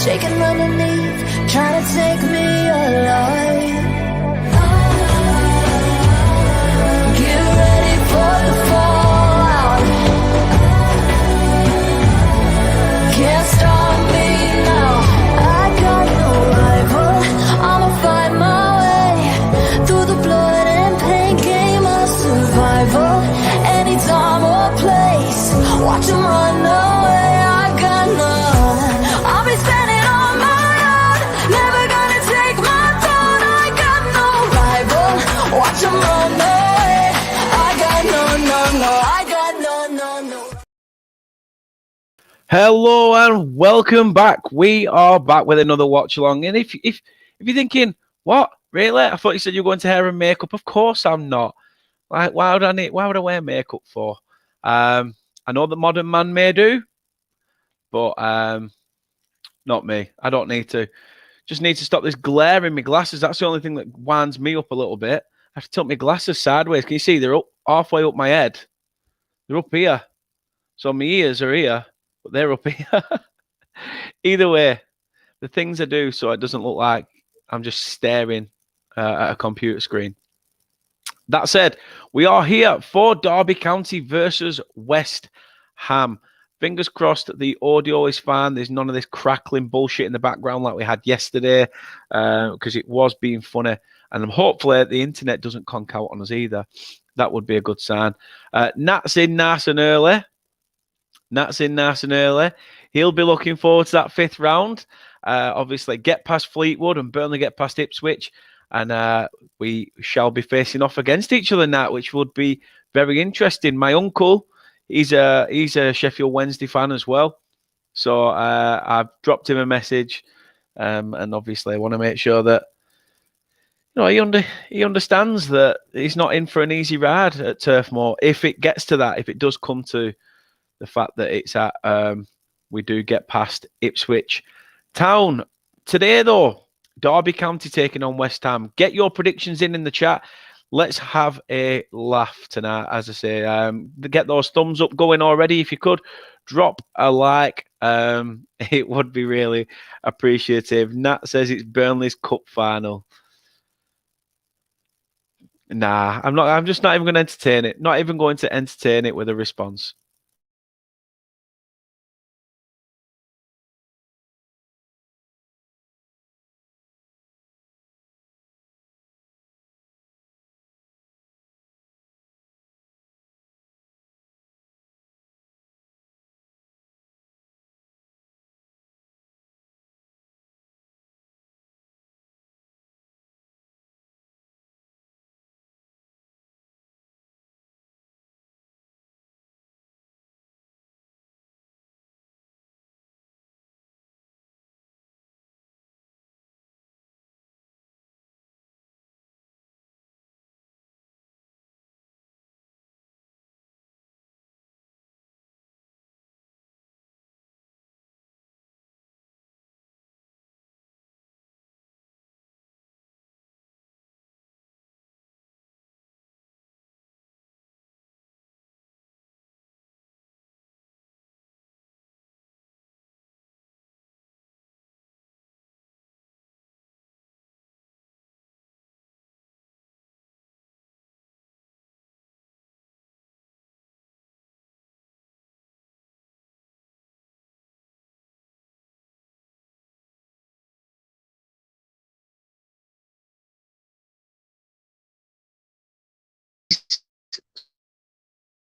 shaking underneath, trying to take me alive. Get ready for the fallout. Can't stop me now. I got no rival. I'ma find my way through the blood and pain, game of survival. Any time or place, watch 'em run away. I got none. I'll be spending on my own, never gonna take my throne. I got no rival. Watch 'em run away. I got no. I got no. Hello and welcome back. We are back with another watch along. And if you're thinking, what? Really? I thought you said you were going to hair and makeup. Of course I'm not. Like, why would I wear makeup for? I know the modern man may do, but not me. I don't need to. Just need to stop this glare in my glasses. That's the only thing that winds me up a little bit. I have to tilt my glasses sideways. Can you see they're up halfway up my head? They're up here. So my ears are here, but they're up here. Either way, the things I do so it doesn't look like I'm just staring at a computer screen. That said, we are here for Derby County versus West Ham. Fingers crossed the audio is fine. There's none of this crackling bullshit in the background like we had yesterday, because it was being funny. And hopefully the internet doesn't conk out on us either. That would be a good sign. Nat's in nice and early. He'll be looking forward to that fifth round. Obviously, get past Fleetwood and Burnley get past Ipswich. And we shall be facing off against each other now, which would be very interesting. My uncle, he's a Sheffield Wednesday fan as well. So I've dropped him a message. And obviously, I want to make sure that he understands that he's not in for an easy ride at Turf Moor. If it gets to that, if it does come to the fact that it's at, we do get past Ipswich Town. Today, though, Derby County taking on West Ham. Get your predictions in the chat. Let's have a laugh tonight, as I say. Get those thumbs up going already. If you could, drop a like. It would be really appreciative. Nat says it's Burnley's cup final. Nah, I'm not. I'm just not even going to entertain it. Not even going to entertain it with a response.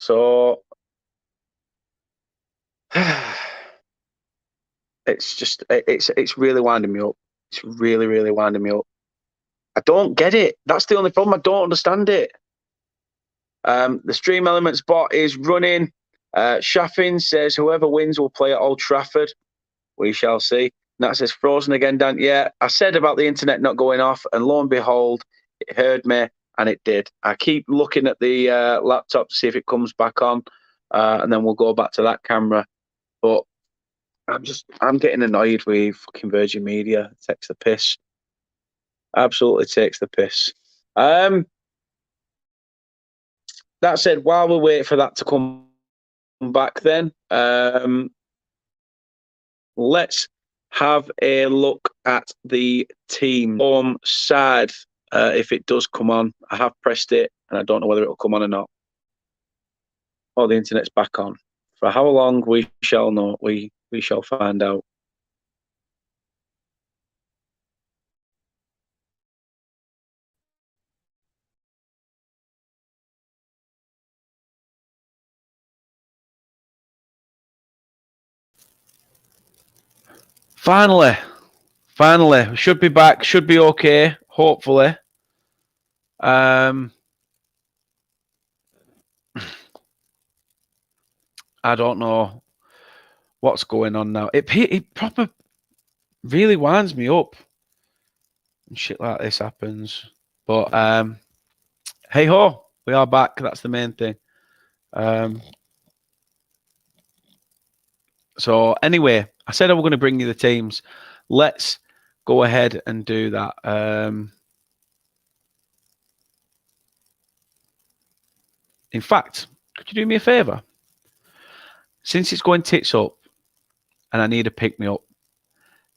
So it's really winding me up. It's really winding me up. I don't get it. That's the only problem. I don't understand it. The Stream Elements bot is running. Shaffin says whoever wins will play at Old Trafford. We shall see. Nat says frozen again, Dan. Yeah, I said about the internet not going off, and lo and behold, it heard me, and it did. I keep looking at the laptop to see if it comes back on, and then we'll go back to that camera. But I'm getting annoyed with fucking Virgin Media. It takes the piss. Absolutely takes the piss. That said, while we wait for that to come back, then let's have a look at the team form side. If it does come on, I have pressed it and I don't know whether it will come on or not. Oh, the internet's back on. For how long, we shall know. We shall find out. Finally, should be back. Should be okay. Hopefully. I don't know what's going on now. It proper really winds me up and shit like this happens. But hey ho, we are back. That's the main thing. So anyway, I said I was going to bring you the teams. Let's go ahead and do that. In fact, could you do me a favour? Since it's going tits up and I need a pick me up,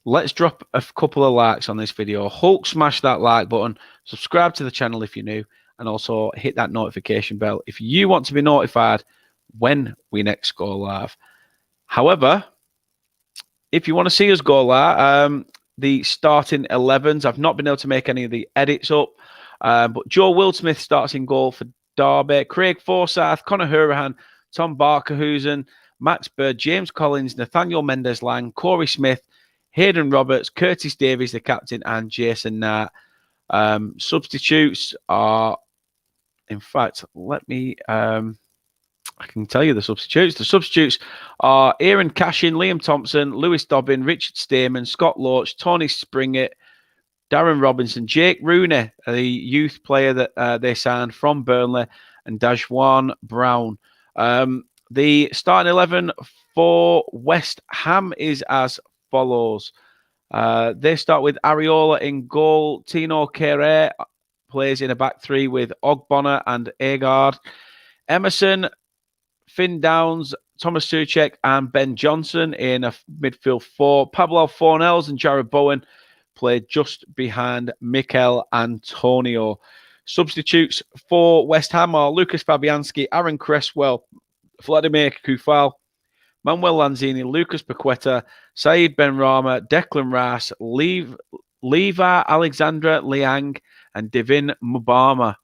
let's drop a couple of likes on this video. Hulk smash that like button, subscribe to the channel if you're new, and also hit that notification bell if you want to be notified when we next go live. However, if you want to see us go live, the starting 11s, I've not been able to make any of the edits up, but Joe Wildsmith starts in goal for Derby, Craig Forsyth, Conor Hurahan, Tom Barkerhusen, Max Bird, James Collins, Nathaniel Mendes-Lang, Corey Smith, Hayden Roberts, Curtis Davies, the captain, and Jason Knight. Substitutes are, in fact, let me, I can tell you the substitutes. The substitutes are Aaron Cashin, Liam Thompson, Lewis Dobbin, Richard Stayman, Scott Loach, Tony Springett, Darren Robinson, Jake Rooney, the youth player that they signed from Burnley, and Dajwan Brown. The starting 11 for West Ham is as follows. They start with Areola in goal. Tino Kere plays in a back three with Ogbonna and Agard. Emerson, Finn Downs, Thomas Suchek, and Ben Johnson in a midfield four. Pablo Fornells and Jared Bowen played just behind Mikel Antonio. Substitutes for West Ham are Lucas Fabianski, Aaron Cresswell, Vladimir Kufal, Manuel Lanzini, Lucas Paqueta, Saeed Benrahma, Declan Rice, Levi Alexandra Liang, and Divin Mubama.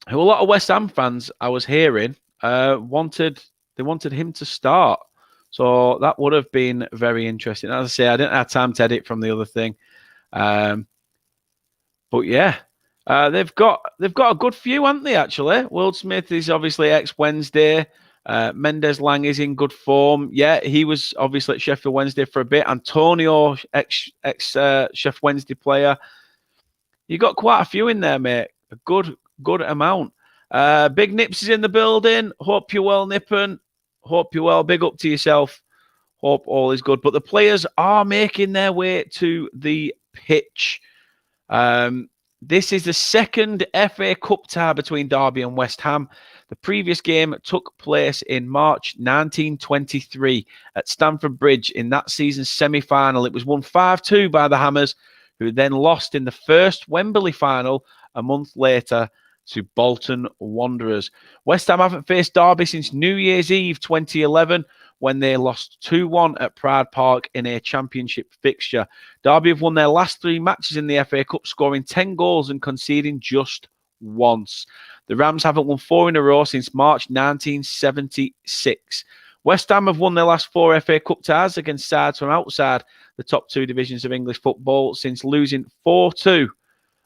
Who a lot of West Ham fans I was hearing wanted him to start. So that would have been very interesting. As I say, I didn't have time to edit from the other thing. But yeah, they've got a good few, haven't they, actually? Wildsmith is obviously ex-Wednesday. Mendes-Lang is in good form. Yeah, he was obviously at Sheffield Wednesday for a bit. Antonio, ex-Sheffield Wednesday player. You got quite a few in there, mate. A good amount. Big Nips is in the building. Hope you're well, Nippon. Hope you're well. Big up to yourself. Hope all is good. But the players are making their way to the pitch. This is the second FA Cup tie between Derby and West Ham. The previous game took place in March 1923 at Stamford Bridge in that season's semi-final. It was won 5-2 by the Hammers, who then lost in the first Wembley final a month later to Bolton Wanderers. West Ham haven't faced Derby since New Year's Eve 2011, when they lost 2-1 at Pride Park in a championship fixture. Derby have won their last 3 matches in the FA Cup, scoring 10 goals and conceding just once. The Rams haven't won 4 in a row since March 1976. West Ham have won their last 4 FA Cup ties against sides from outside the top 2 divisions of English football since losing 4-2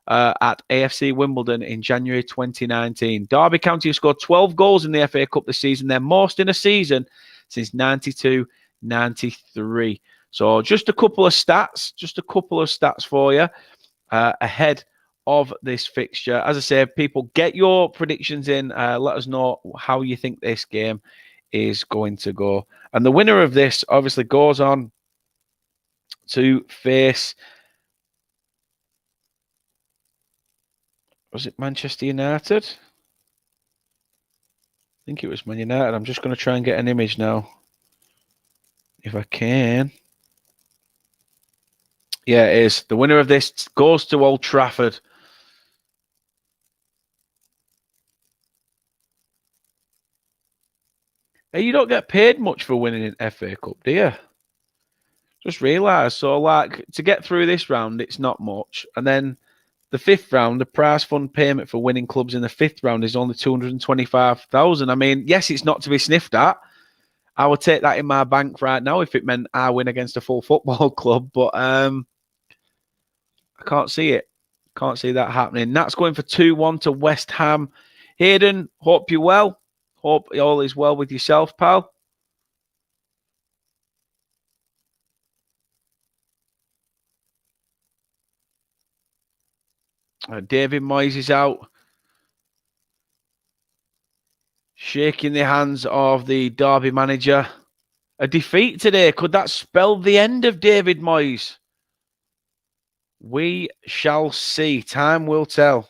at AFC Wimbledon in January 2019. Derby County have scored 12 goals in the FA Cup this season, their most in a season since 92-93. So just a couple of stats for you ahead of this fixture. As I say, people, get your predictions in. Let us know how you think this game is going to go. And the winner of this obviously goes on to face, was it Manchester United? I think it was Man United. I'm just going to try and get an image now. if I can. Yeah, it is. The winner of this goes to Old Trafford. Hey, you don't get paid much for winning an FA Cup, do you? Just realised. So, like, to get through this round, it's not much. And then the fifth round, the prize fund payment for winning clubs in the fifth round is only 225,000. I mean, yes, it's not to be sniffed at. I would take that in my bank right now if it meant I win against a full football club. But I can't see it. Can't see that happening. That's going for 2-1 to West Ham. Hayden, hope you're well. Hope all is well with yourself, pal. David Moyes is out. Shaking the hands of the Derby manager. A defeat today. Could that spell the end of David Moyes? We shall see. Time will tell.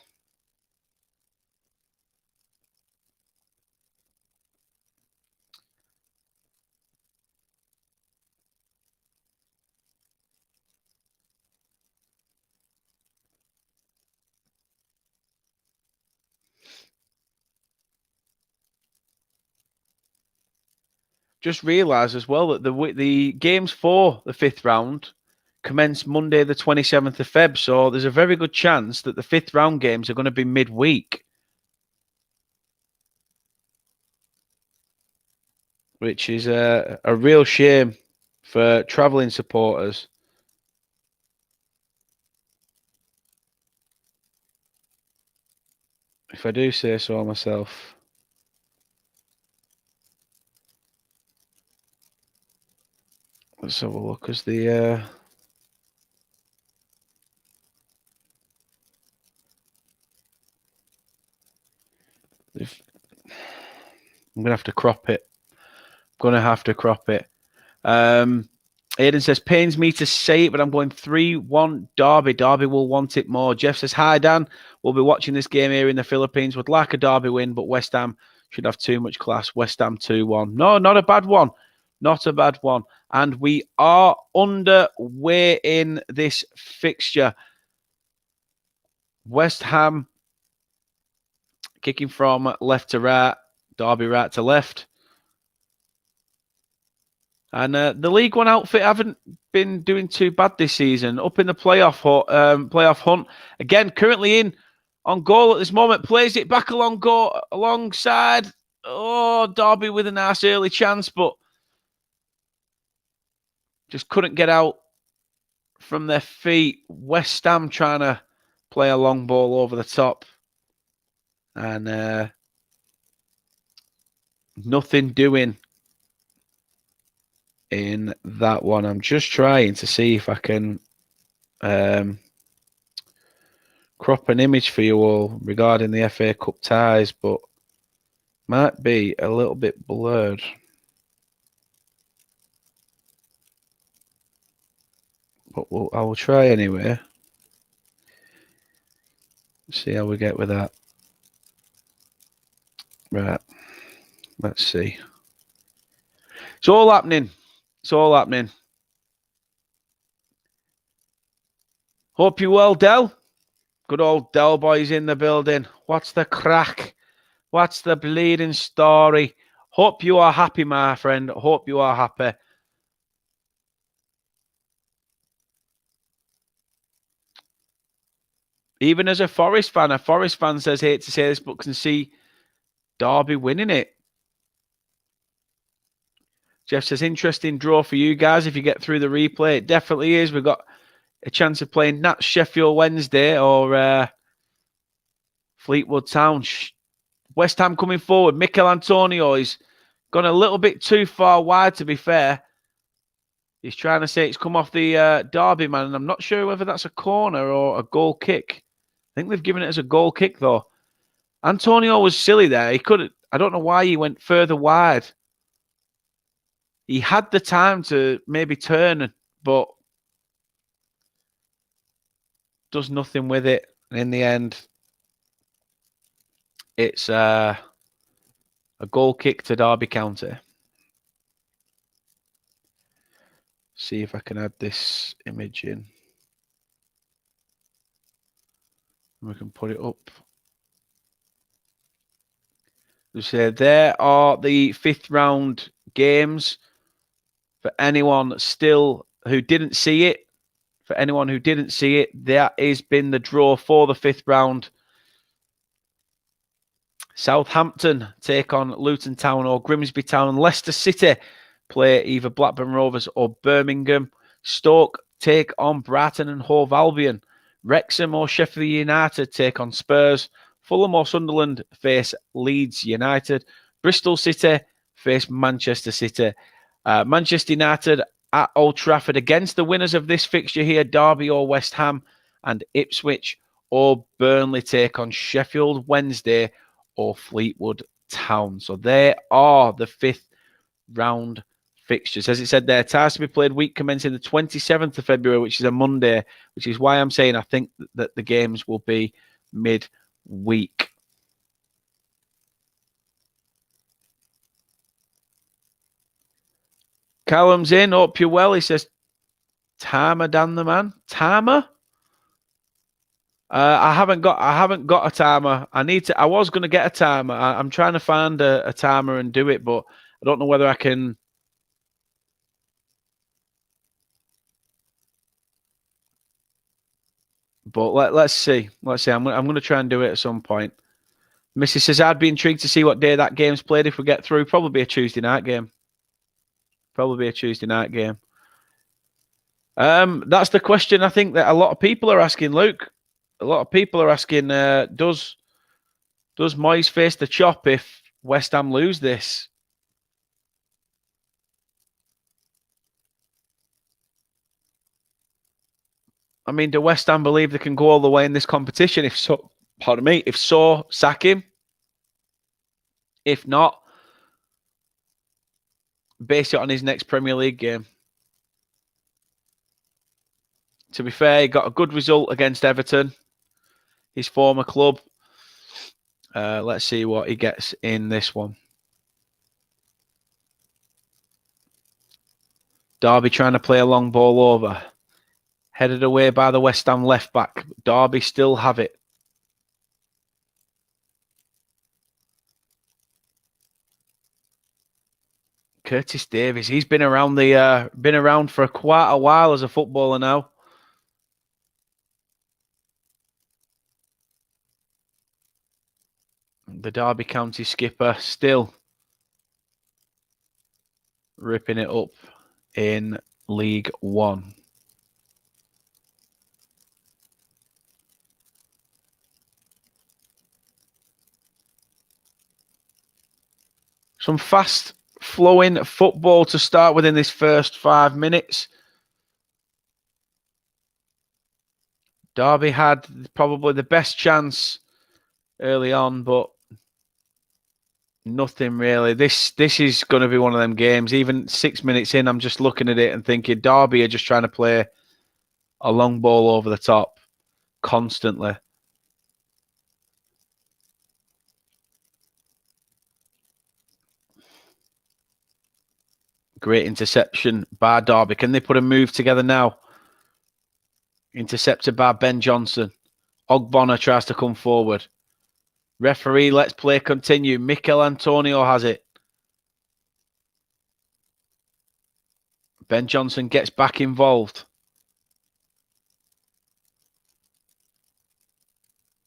Just realised as well that the games for the fifth round commence Monday the 27th of Feb. So there's a very good chance that the fifth round games are going to be midweek. Which is a real shame for travelling supporters. If I do say so myself. Let's have a look as the... I'm going to have to crop it. Aiden says, pains me to say it, but I'm going 3-1 Derby. Derby will want it more. Jeff says, hi, Dan. We'll be watching this game here in the Philippines. Would like a Derby win, but West Ham should have too much class. West Ham 2-1. No, not a bad one. Not a bad one. And we are underway in this fixture. West Ham kicking from left to right. Derby right to left. And the League One outfit haven't been doing too bad this season. Up in the playoff hunt. Again, currently in on goal at this moment. Plays it back alongside. Oh, Derby with a nice early chance, but just couldn't get out from their feet. West Ham trying to play a long ball over the top. And nothing doing in that one. I'm just trying to see if I can crop an image for you all regarding the FA Cup ties, but might be a little bit blurred. But I will try anyway. See how we get with that. Right. Let's see. It's all happening. It's all happening. Hope you're well, Del. Good old Del boys in the building. What's the crack? What's the bleeding story? Hope you are happy, my friend. Hope you are happy. Even as a Forest fan says, hate to say this, but can see Derby winning it. Jeff says, interesting draw for you guys if you get through the replay. It definitely is. We've got a chance of playing Nats Sheffield Wednesday or Fleetwood Town. West Ham coming forward. Mikel Antonio is gone a little bit too far wide, to be fair. He's trying to say it's come off the Derby man, and I'm not sure whether that's a corner or a goal kick. I think they've given it as a goal kick, though. Antonio was silly there. He could. I don't know why he went further wide. He had the time to maybe turn, but does nothing with it. And in the end, it's a goal kick to Derby County. See if I can add this image in. We can put it up. So there are the 5th round games. For anyone still who didn't see it, that has been the draw for the 5th round. Southampton take on Luton Town or Grimsby Town. Leicester City play either Blackburn Rovers or Birmingham. Stoke take on Brighton and Hove Albion. Wrexham or Sheffield United take on Spurs. Fulham or Sunderland face Leeds United. Bristol City face Manchester City. Manchester United at Old Trafford against the winners of this fixture here, Derby or West Ham. And Ipswich or Burnley take on Sheffield Wednesday or Fleetwood Town. So there are the 5th round fixtures. As it said there, ties to be played week commencing the 27th of February, which is a Monday, which is why I'm saying I think that the games will be mid-week. Callum's in. Hope you're well. He says, Tama Dan the man. Tama? I haven't got a timer. I was going to get a timer. I'm trying to find a timer and do it, but I don't know whether I can. But let's see. Let's see. I'm going to try and do it at some point. Missy says, I'd be intrigued to see what day that game's played if we get through. Probably a Tuesday night game. That's the question I think that a lot of people are asking, Luke. A lot of people are asking, does Moyes face the chop if West Ham lose this? I mean, do West Ham believe they can go all the way in this competition? If so, pardon me, if so, sack him. If not, base it on his next Premier League game. To be fair, he got a good result against Everton, his former club. Let's see what he gets in this one. Derby trying to play a long ball over. Headed away by the West Ham left back. Derby still have it. Curtis Davies, he's been around for quite a while as a footballer now. The Derby County skipper still ripping it up in League One. Some fast flowing football to start with in this first 5 minutes. Derby had probably the best chance early on, but nothing really. This is going to be one of them games. Even 6 minutes in, I'm just looking at it and thinking Derby are just trying to play a long ball over the top constantly. Great interception by Derby. Can they put a move together now? Intercepted by Ben Johnson. Ogbonna tries to come forward. Referee, let's play continue. Mikel Antonio has it. Ben Johnson gets back involved.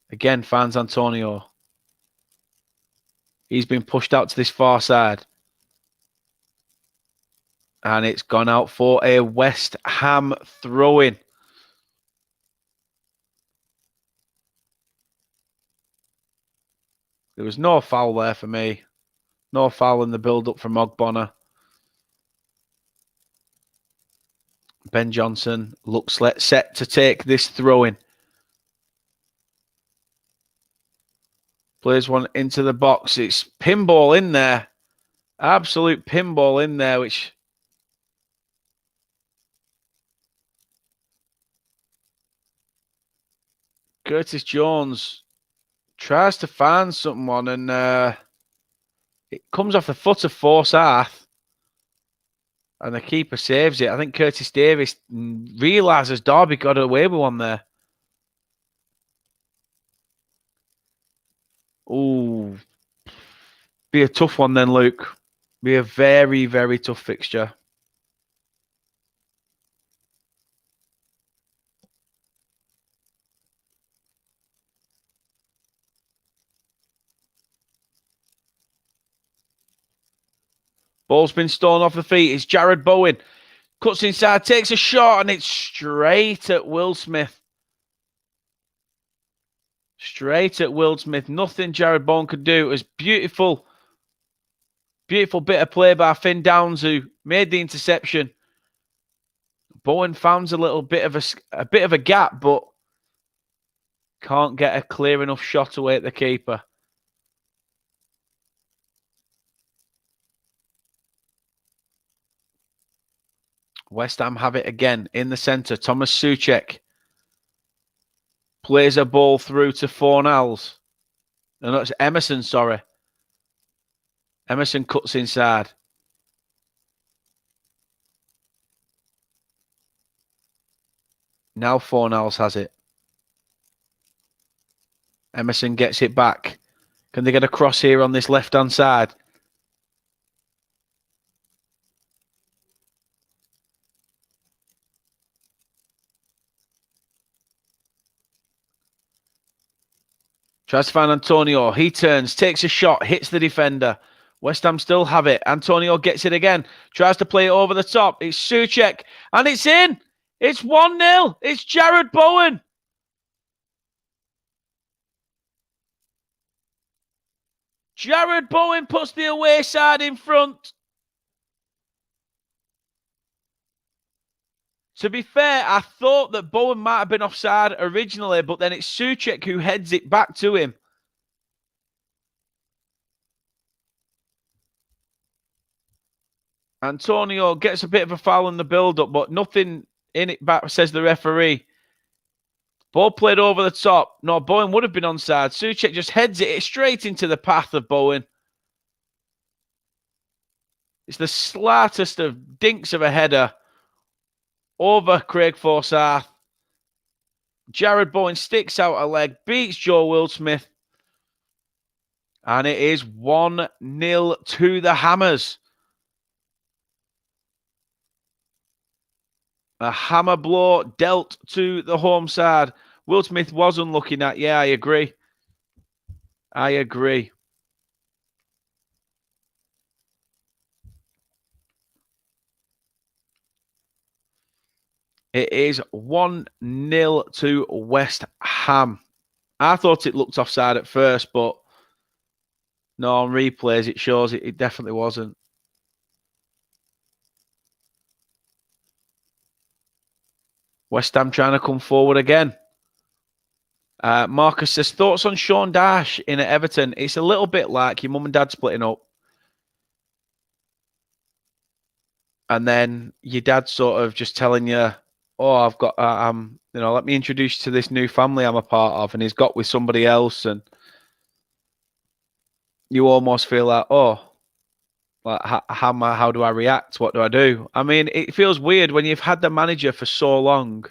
Again, finds Antonio. He's been pushed out to this far side. And it's gone out for a West Ham throw-in. There was no foul there for me. No foul in the build-up from Ogbonna. Ben Johnson looks set to take this throw-in. Plays one into the box. It's pinball in there. Absolute pinball in there, which... Curtis Jones tries to find someone and it comes off the foot of Forsyth. And the keeper saves it. I think Curtis Davis realises Derby got away with one there. Ooh. Be a tough one then, Luke. Be a very, very tough fixture. Ball's been stolen off the feet. It's Jared Bowen. Cuts inside, takes a shot, and it's straight at Will Smith. Straight at Will Smith. Nothing Jared Bowen could do. It was beautiful. Beautiful bit of play by Finn Downs, who made the interception. Bowen found a little bit of a gap, but can't get a clear enough shot away at the keeper. West Ham have it again in the centre. Thomas Souček plays a ball through to Fornals. No, that's Emerson, sorry. Emerson cuts inside. Now Fornals has it. Emerson gets it back. Can they get a cross here on this left-hand side? Tries to find Antonio. He turns, takes a shot, hits the defender. West Ham still have it. Antonio gets it again. Tries to play it over the top. It's Souček. And it's in. It's 1-0. It's Jared Bowen. Jared Bowen puts the away side in front. To be fair, I thought that Bowen might have been offside originally, but then it's Souček who heads it back to him. Antonio gets a bit of a foul in the build-up, but nothing in it back, says the referee. Ball played over the top. No, Bowen would have been onside. Souček just heads it straight into the path of Bowen. It's the slightest of dinks of a header over Craig Forsyth. Jared Bowen sticks out a leg, beats Joe Wildsmith. And it is 1-0 to the Hammers. A hammer blow dealt to the home side. Wildsmith was unlucky that. Yeah, I agree. I agree. It is 1-0 to West Ham. I thought it looked offside at first, but no, on replays it shows it definitely wasn't. West Ham trying to come forward again. Marcus says, thoughts on Sean Dyche in at Everton? It's a little bit like your mum and dad splitting up. And then your dad sort of just telling you, oh, I've got, let me introduce you to this new family I'm a part of. And he's got with somebody else. And you almost feel like, oh, like, how do I react? What do I do? I mean, it feels weird when you've had the manager for so long.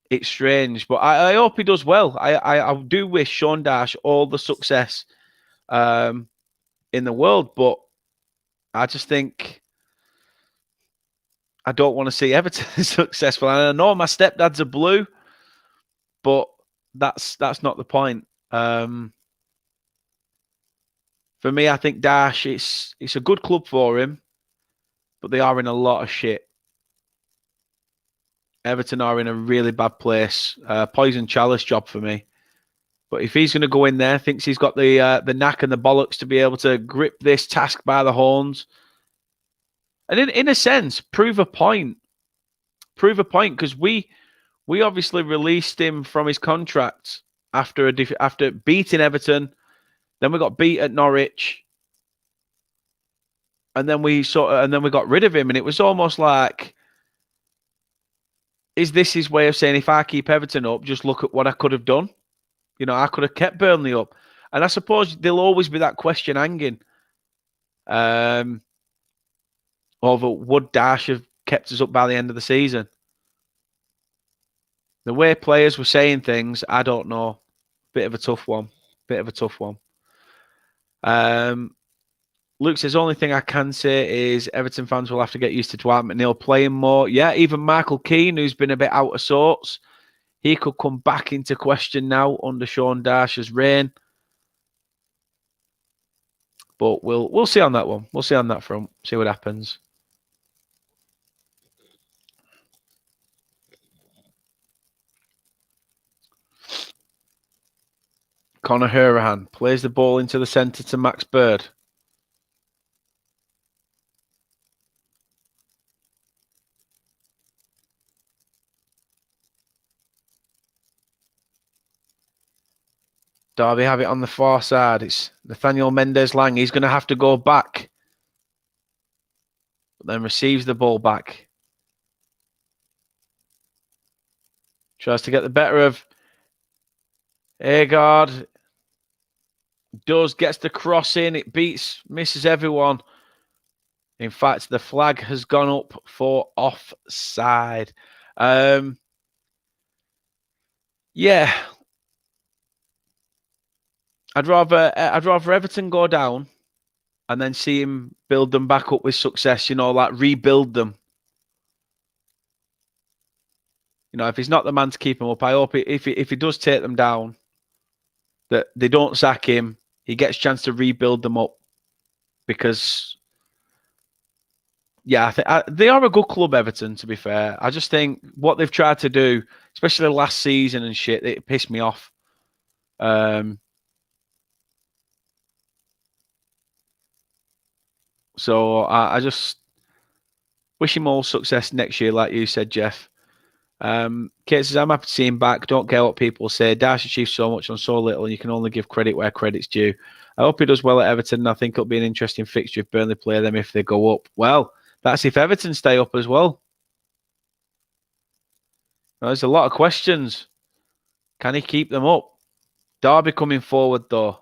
It's strange, but I hope he does well. I do wish Sean Dyche all the success in the world, but I just think I don't want to see Everton successful. And I know my stepdad's a Blue, but that's not the point. For me, I think Dyche, it's a good club for him, but they are in a lot of shit. Everton are in a really bad place. Poison chalice job for me. But if he's going to go in there, thinks he's got the knack and the bollocks to be able to grip this task by the horns, and in a sense, prove a point. Prove a point, because we obviously released him from his contract after beating Everton. Then we got beat at Norwich, and then we got rid of him, and it was almost like, is this his way of saying, if I keep Everton up, just look at what I could have done? You know, I could have kept Burnley up. And I suppose there'll always be that question hanging. Or would Dash have kept us up by the end of the season? The way players were saying things, I don't know. Bit of a tough one. Luke says, only thing I can say is Everton fans will have to get used to Dwight McNeil playing more. Yeah, even Michael Keane, who's been a bit out of sorts, he could come back into question now under Sean Dyche's reign. But we'll see on that one. We'll see on that front. See what happens. Conor Hurahan plays the ball into the centre to Max Bird. Derby have it on the far side. It's Nathaniel Mendez-Lang. He's going to have to go back. But then receives the ball back. Tries to get the better of Agard. Gets the cross in. It misses everyone. In fact, the flag has gone up for offside. Yeah. I'd rather Everton go down and then see him build them back up with success, like rebuild them. If he's not the man to keep them up, I hope if he does take them down, that they don't sack him. He gets a chance to rebuild them up because, yeah, they are a good club, Everton, to be fair. I just think what they've tried to do, especially last season and shit, it pissed me off. So I just wish him all success next year, like you said, Jeff. Kate says, I'm happy to see him back. Don't care what people say. Dash achieved so much on so little, and you can only give credit where credit's due. I hope he does well at Everton, and I think it'll be an interesting fixture if Burnley play them if they go up. Well, that's if Everton stay up as well. Now, there's a lot of questions. Can he keep them up? Derby coming forward, though.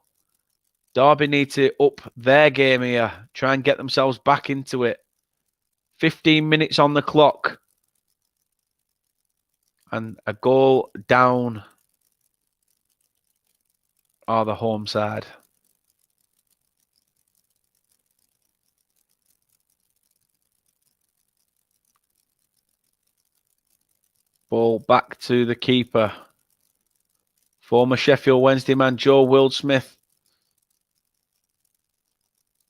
Derby need to up their game here. Try and get themselves back into it. 15 minutes on the clock. And a goal down are the home side. Ball back to the keeper. Former Sheffield Wednesday man Joe Wildsmith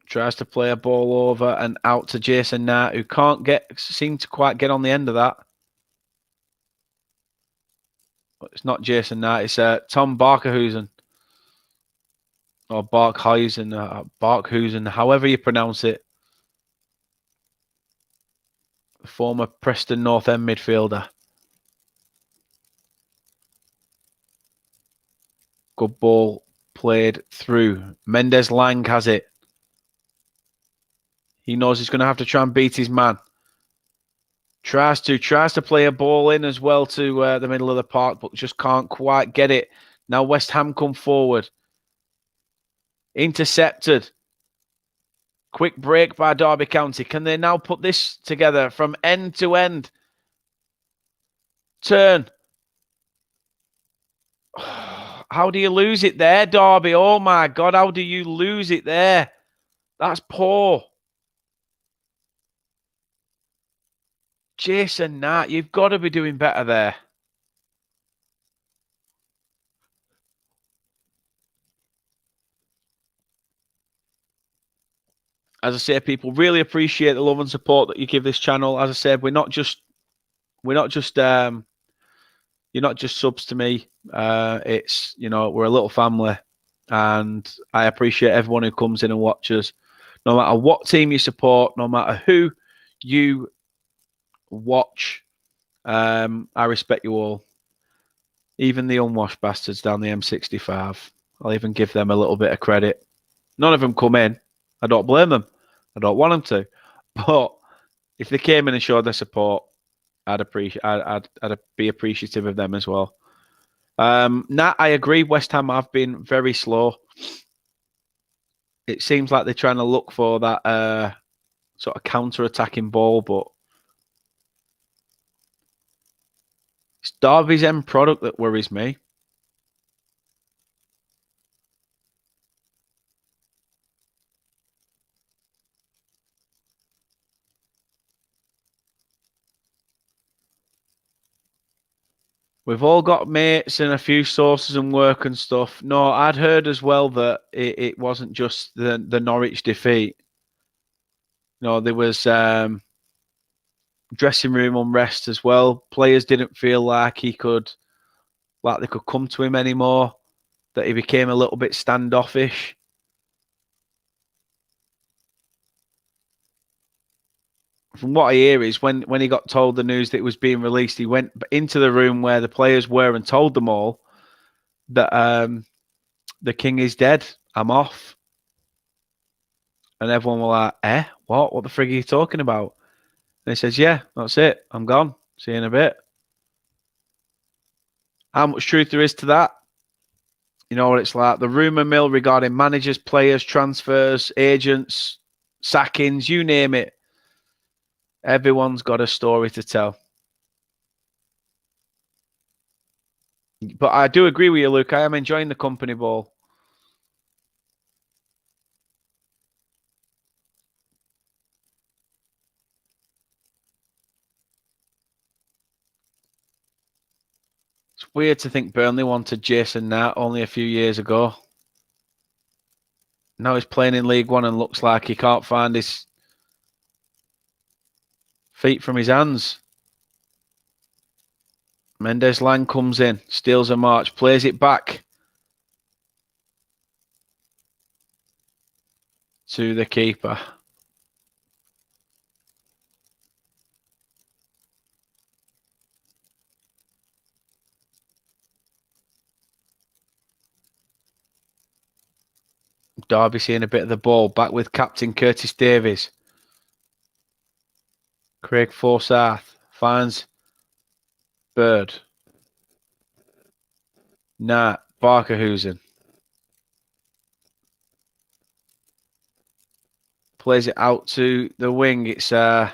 tries to play a ball over and out to Jason Knight, who can't seem to quite get on the end of that. But it's not Jason Knight, it's Tom Barkerhusen. Or Barkhusen, however you pronounce it. The former Preston North End midfielder. Good ball played through. Mendez-Lang has it. He knows he's going to have to try and beat his man. Tries to play a ball in as well to the middle of the park, but just can't quite get it. Now West Ham come forward. Intercepted. Quick break by Derby County. Can they now put this together from end to end? Turn. How do you lose it there, Derby? Oh my God, how do you lose it there? That's poor. Jason Knight, you've got to be doing better there. As I say, people really appreciate the love and support that you give this channel. As I said, you're not just subs to me. It's, we're a little family, and I appreciate everyone who comes in and watches. No matter what team you support, no matter who you watch, I respect you all. Even the unwashed bastards down the M65. I'll even give them a little bit of credit. None of them come in. I don't blame them. I don't want them to. But if they came in and showed their support, I'd be appreciative of them as well. Nat, I agree. West Ham have been very slow. It seems like they're trying to look for that sort of counter-attacking ball, but it's Derby's end product that worries me. We've all got mates and a few sources and work and stuff. No, I'd heard as well that it wasn't just the Norwich defeat. No, there was dressing room unrest as well. Players didn't feel like they could come to him anymore. That he became a little bit standoffish. From what I hear is when he got told the news that it was being released, he went into the room where the players were and told them all that the king is dead. I'm off. And everyone were like, what? What the frig are you talking about? And he says, yeah, that's it. I'm gone. See you in a bit. How much truth there is to that? You know what it's like. The rumour mill regarding managers, players, transfers, agents, sackings, you name it. Everyone's got a story to tell. But I do agree with you, Luke. I am enjoying the company ball. It's weird to think Burnley wanted Jason Nat only a few years ago. Now he's playing in League One and looks like he can't find his feet from his hands. Mendes Lang comes in, steals a march, plays it back to the keeper. Derby seeing a bit of the ball, back with captain Curtis Davies. Craig Forsyth finds Bird. Nat Barkerhusen. Plays it out to the wing. It's Derby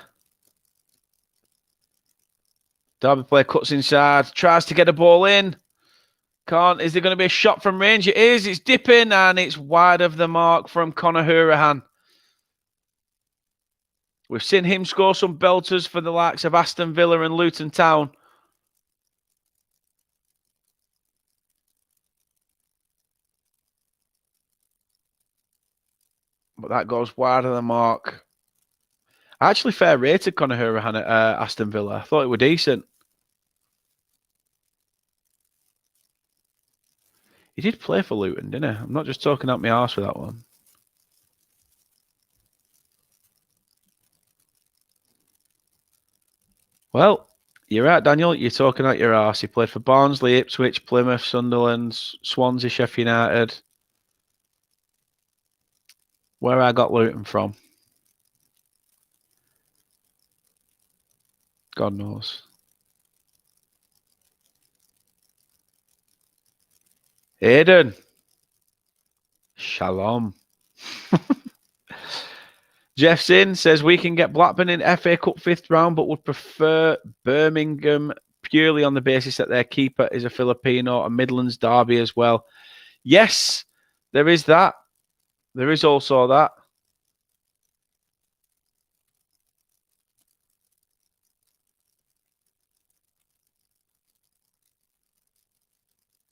player cuts inside, tries to get a ball in. Can't. Is there going to be a shot from range? It is. It's dipping and it's wide of the mark from Conor Hourihane. We've seen him score some belters for the likes of Aston Villa and Luton Town. But that goes wide of the mark. I actually fair rated Conor Hourihane at Aston Villa. I thought it were decent. He did play for Luton, didn't he? I'm not just talking out my arse with that one. Well, you're right, Daniel. You're talking out your arse. He played for Barnsley, Ipswich, Plymouth, Sunderland, Swansea, Sheffield United. Where I got Luton from, God knows. Aiden. Shalom. Jeff Sin says we can get Blackburn in FA Cup 5th round, but would prefer Birmingham purely on the basis that their keeper is a Filipino, a Midlands derby as well. Yes, there is that. There is also that.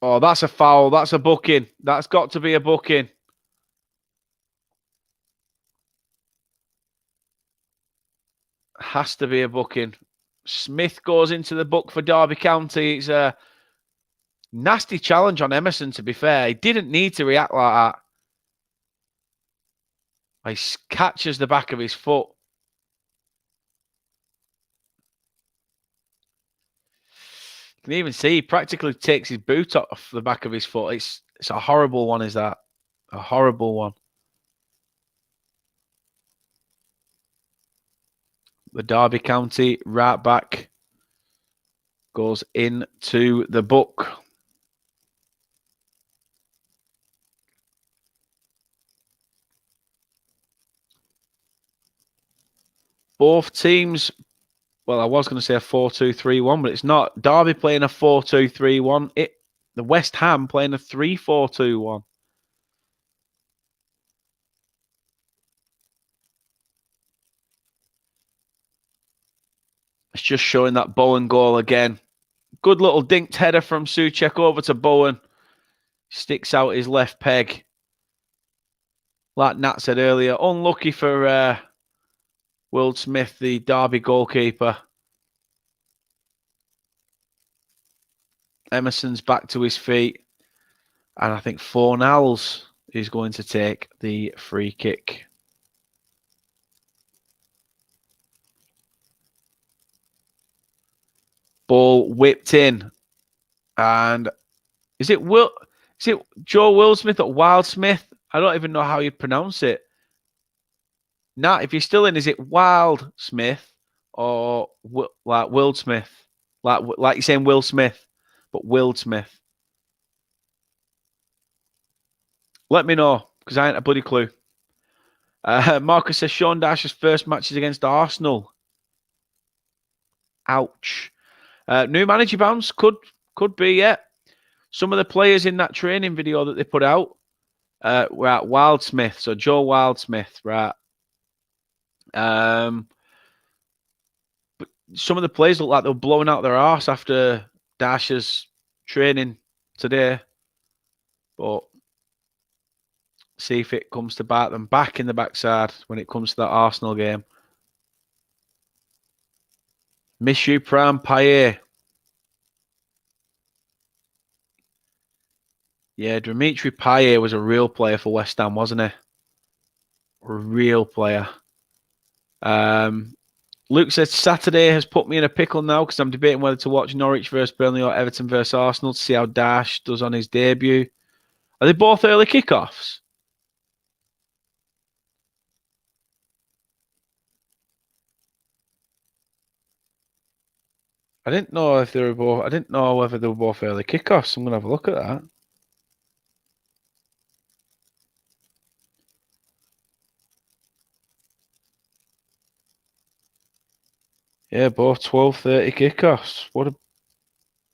Oh, that's a foul. That's a booking. That's got to be a booking. Has to be a booking. Smith goes into the book for Derby County. It's a nasty challenge on Emerson, to be fair. He didn't need to react like that. He catches the back of his foot. You can even see he practically takes his boot off the back of his foot. It's a horrible one, is that? A horrible one. The Derby County right back goes into the book. Both teams, well, I was going to say a 4-2-3-1, but it's not. Derby playing a 4-2-3-1. The West Ham playing a 3-4-2-1. It's just showing that Bowen goal again. Good little dinked header from Souček over to Bowen. Sticks out his left peg. Like Nat said earlier, unlucky for Will Smith, the Derby goalkeeper. Emerson's back to his feet. And I think Fornals is going to take the free kick. Ball whipped in. And is it Joe Wildsmith or Wildsmith? I don't even know how you'd pronounce it. Nat, if you're still in, is it Wildsmith or like Wildsmith? Like you're saying Will Smith, but Wildsmith. Let me know, because I ain't a bloody clue. Marcus says Sean Dyche's first match is against Arsenal. Ouch. New manager bounce could be, yeah. Some of the players in that training video that they put out were at Wildsmith. So Joe Wildsmith, right. But some of the players look like they were blowing out their arse after Dyche's training today. But see if it comes to bite them back in the backside when it comes to that Arsenal game. Miss you, Pram Payet. Yeah, Dimitri Payet was a real player for West Ham, wasn't he? A real player. Luke says Saturday has put me in a pickle now because I'm debating whether to watch Norwich versus Burnley or Everton versus Arsenal to see how Dash does on his debut. Are they both early kickoffs? I didn't know if they were both. I didn't know whether they were both early kickoffs. I'm gonna have a look at that. Yeah, both 12:30 kickoffs. What a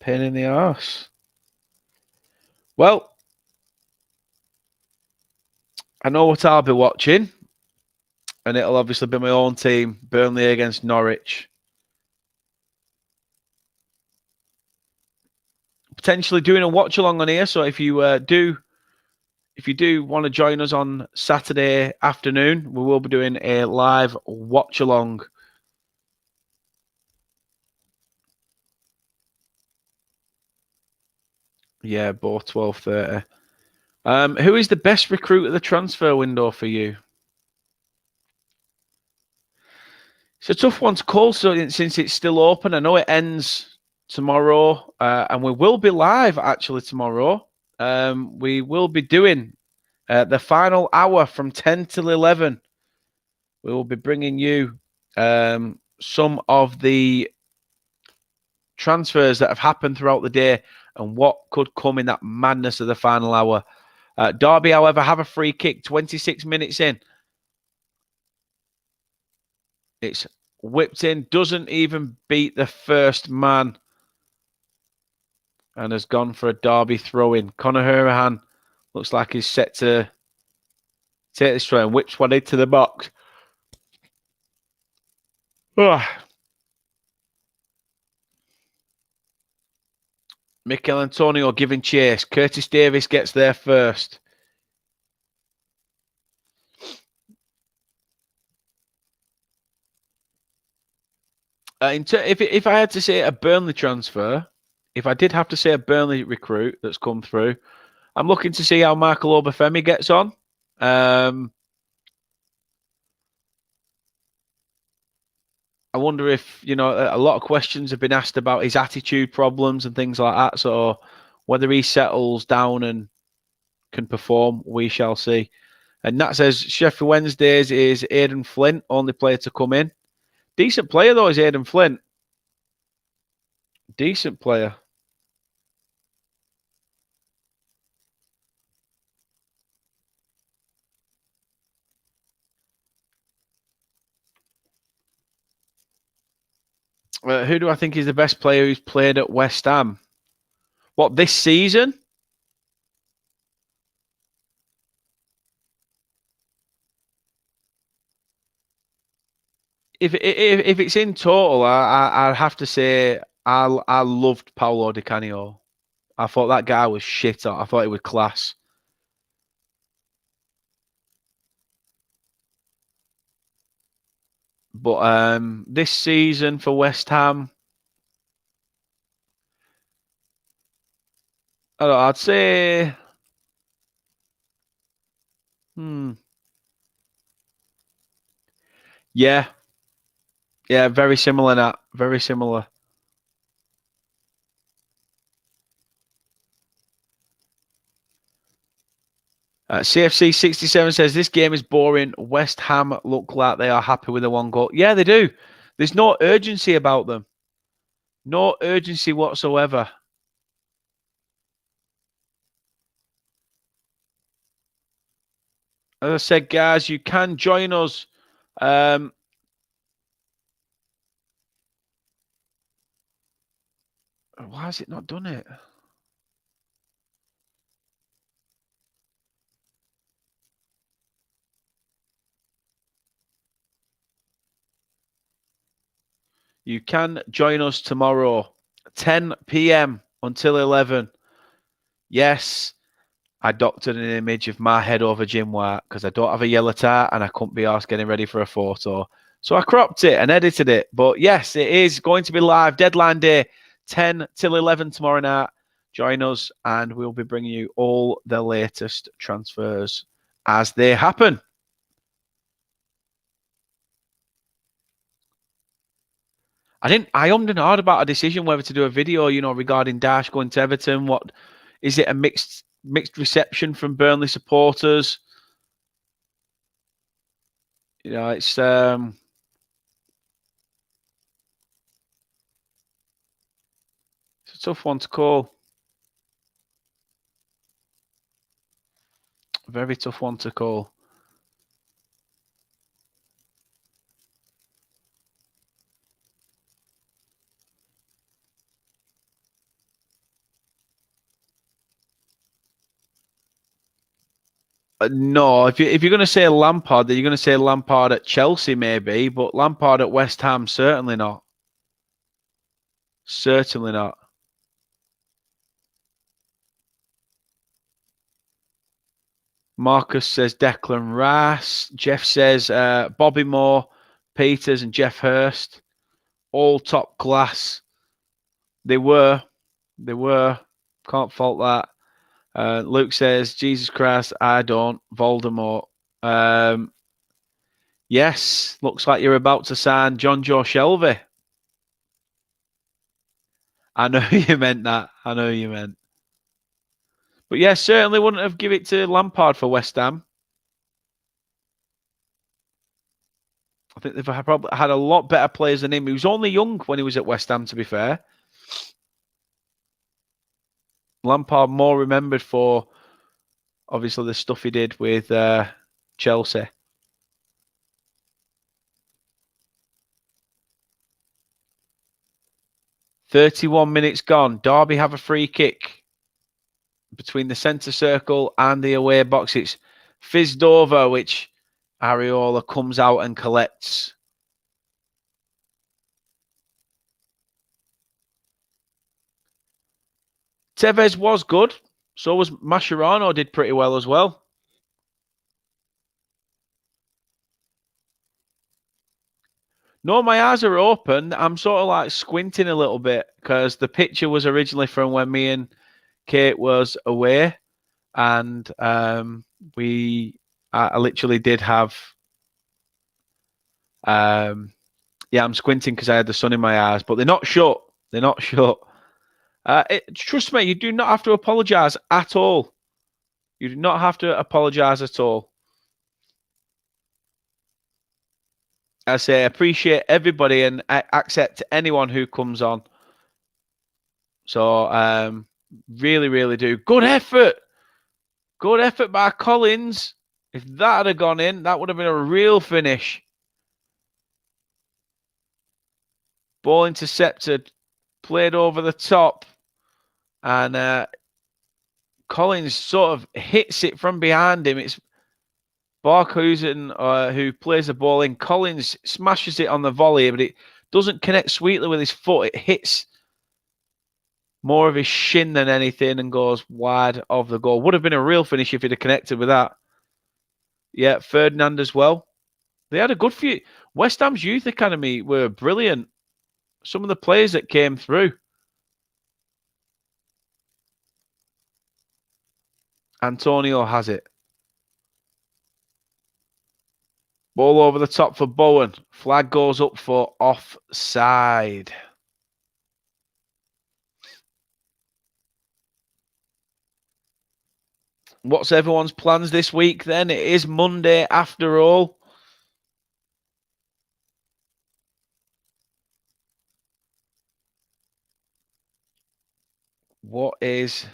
pain in the arse. Well, I know what I'll be watching, and it'll obviously be my own team, Burnley against Norwich. Potentially doing a watch along on here. So if you do want to join us on Saturday afternoon, we will be doing a live watch along. Yeah, both 12:30. Who is the best recruit of the transfer window for you? It's a tough one to call, so since it's still open. I know it ends tomorrow, and we will be live actually tomorrow. We will be doing the final hour from 10 till 11. We will be bringing you some of the transfers that have happened throughout the day and what could come in that madness of the final hour. Derby, however, have a free kick 26 minutes in. It's whipped in, doesn't even beat the first man, and has gone for a Derby throw-in. Conor Hurahan looks like he's set to take this throw and whips one into the box. Mikel Antonio giving chase. Curtis Davis gets there first. If I had to say a Burnley transfer, if I did have to say a Burnley recruit that's come through, I'm looking to see how Michael Obafemi gets on. I wonder if, a lot of questions have been asked about his attitude problems and things like that. So whether he settles down and can perform, we shall see. And Nat says Sheffield Wednesdays is Aidan Flint, only player to come in. Decent player, though, is Aidan Flint. Decent player. Who do I think is the best player who's played at West Ham? What, this season? If it's in total, I'd have to say I loved Paolo Di Canio. I thought that guy was shit. I thought he was class. But this season for West Ham, I don't know, I'd say, yeah, very similar. That very similar. CFC 67 says this game is boring. West Ham look like they are happy with the one goal. Yeah, they do. There's no urgency about them. No urgency whatsoever. As I said, guys, you can join us. Why has it not done it? You can join us tomorrow, 10 p.m. until 11. Yes, I doctored an image of my head over Jim White because I don't have a yellow tie and I couldn't be asked getting ready for a photo. So I cropped it and edited it. But yes, it is going to be live. Deadline day, 10 till 11 tomorrow night. Join us and we'll be bringing you all the latest transfers as they happen. I ummed and ahed about a decision whether to do a video, regarding Dash going to Everton. What is it? A mixed reception from Burnley supporters? It's a tough one to call. Very tough one to call. No, if you're going to say Lampard, then you're going to say Lampard at Chelsea maybe, but Lampard at West Ham, certainly not. Certainly not. Marcus says Declan Rice. Jeff says Bobby Moore, Peters and Jeff Hurst. All top class. They were. Can't fault that. Luke says, Jesus Christ, I don't. Voldemort. Yes, looks like you're about to sign John Joe Shelby. I know you meant that. I know you meant. But yeah, certainly wouldn't have given it to Lampard for West Ham. I think they've probably had a lot better players than him. He was only young when he was at West Ham, to be fair. Lampard more remembered for, obviously, the stuff he did with Chelsea. "31 minutes gone. Derby have a free kick between the centre circle and the away box. It's Fizdova, which Areola comes out and collects. Tevez was good. So was Mascherano, did pretty well as well. No, my eyes are open. I'm sort of like squinting a little bit because the picture was originally from when me and Kate was away. And I literally did have... I'm squinting because I had the sun in my eyes. But they're not shut. They're not shut. Trust me, you do not have to apologise at all. You do not have to apologise at all. I say appreciate everybody and accept anyone who comes on. So really, really do. Good effort. Good effort by Collins. If that had gone in, that would have been a real finish. Ball intercepted, played over the top, and Collins sort of hits it from behind him. It's Barkhuizen who plays the ball in. Collins smashes it on the volley, but it doesn't connect sweetly with his foot. It hits more of his shin than anything and goes wide of the goal. Would have been a real finish if he'd have connected with that. Yeah, Ferdinand as well. They had a good few. West Ham's youth academy were brilliant. Some of the players that came through. Antonio has it. Ball over the top for Bowen. Flag goes up for offside. What's everyone's plans this week then? It is Monday after all. What is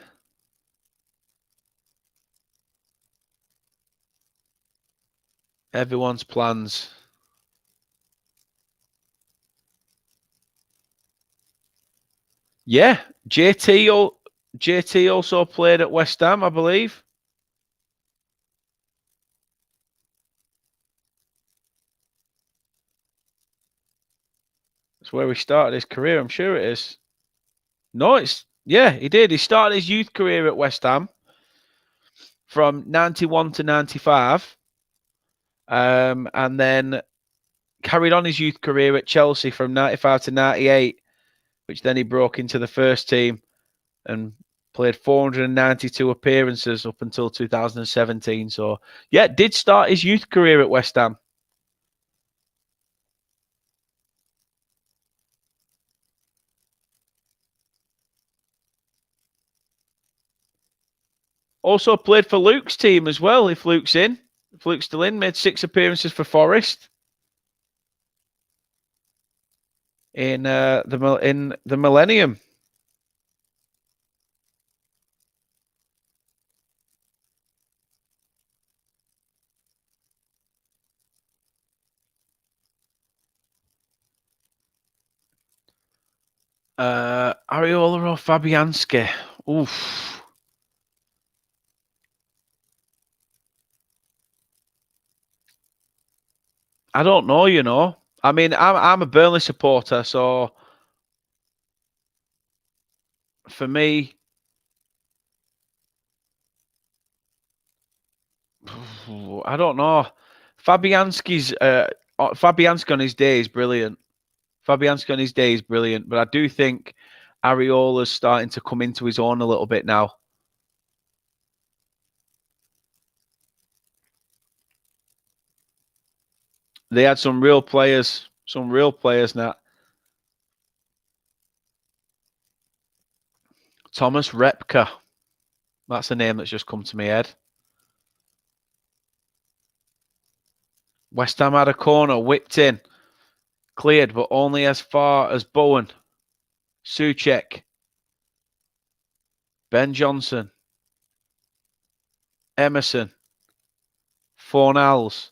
everyone's plans? Yeah, JT also played at West Ham, I believe. That's where he started his career, I'm sure it is. No, yeah, he did. He started his youth career at West Ham from 91 to 95. And then carried on his youth career at Chelsea from 95 to 98, which then he broke into the first team and played 492 appearances up until 2017. So, yeah, did start his youth career at West Ham. Also played for Luke's team as well, if Luke's in. If Luke's still in, made 6 appearances for Forest. In the Millennium. Areola or Fabianski? Oof. I don't know, you know. I mean, I'm a Burnley supporter, so for me, I don't know. Fabianski's Fabianski on his day is brilliant. Fabianski on his day is brilliant, but I do think Areola's starting to come into his own a little bit now. They had some real players now. Thomas Repka. That's a name that's just come to my head. West Ham had a corner, whipped in, cleared, but only as far as Bowen. Souček. Ben Johnson. Emerson. Fornals.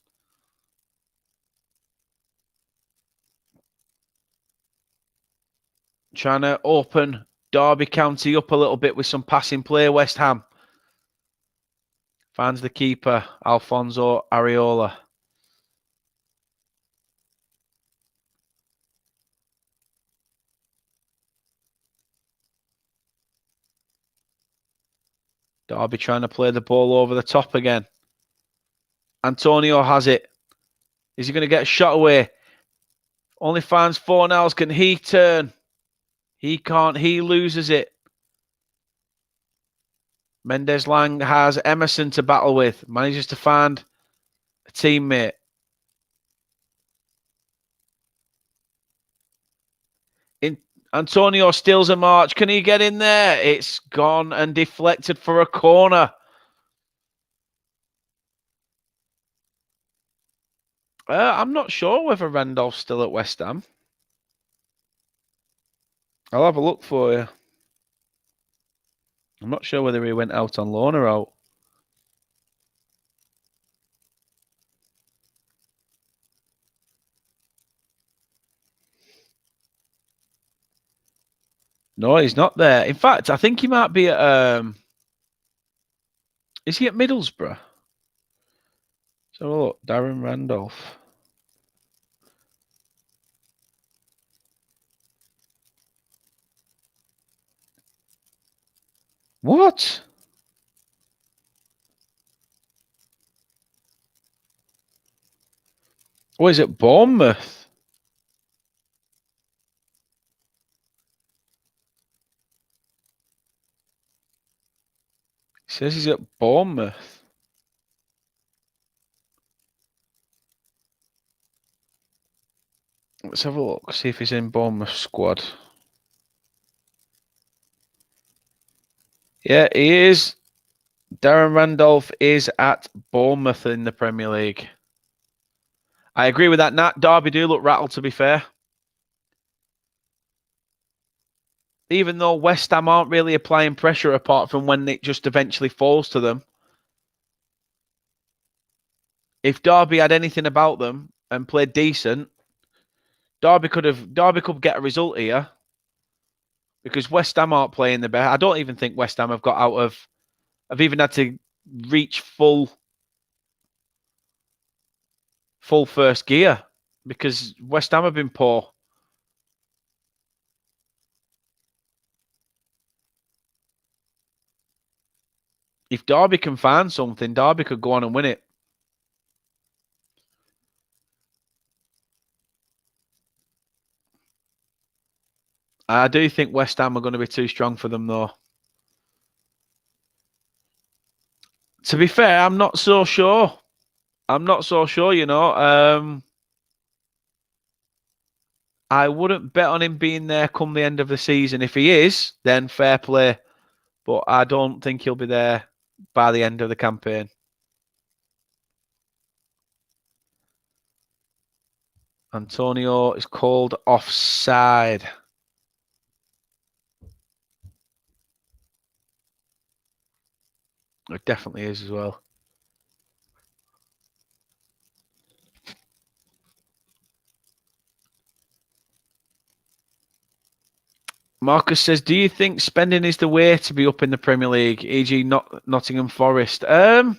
Trying to open Derby County up a little bit with some passing play, West Ham. Finds the keeper, Alfonso Areola. Derby trying to play the ball over the top again. Antonio has it. Is he going to get a shot away? Only finds Fornals. Can he turn? He can't. He loses it. Mendes Lang has Emerson to battle with. Manages to find a teammate. Antonio steals a march. Can he get in there? It's gone and deflected for a corner. I'm not sure whether Randolph's still at West Ham. I'll have a look for you. I'm not sure whether he went out on loan or out. No, he's not there. In fact, I think he might be at. Is he at Middlesbrough? So look, Darren Randolph. What? Oh, is it Bournemouth? He says he's at Bournemouth. Let's have a look, see if he's in Bournemouth squad. Yeah, he is. Darren Randolph is at Bournemouth in the Premier League. I agree with that, Nat. Derby do look rattled, to be fair. Even though West Ham aren't really applying pressure apart from when it just eventually falls to them. If Derby had anything about them and played decent, Derby could get a result here. Because West Ham aren't playing the best. I don't even think West Ham have got out of... Have even had to reach full first gear. Because West Ham have been poor. If Derby can find something, Derby could go on and win it. I do think West Ham are going to be too strong for them, though. To be fair, I'm not so sure. I'm not so sure, you know. I wouldn't bet on him being there come the end of the season. If he is, then fair play. But I don't think he'll be there by the end of the campaign. Antonio is called offside. It definitely is as well. Marcus says, do you think spending is the way to be up in the Premier League, e.g. Nottingham Forest? You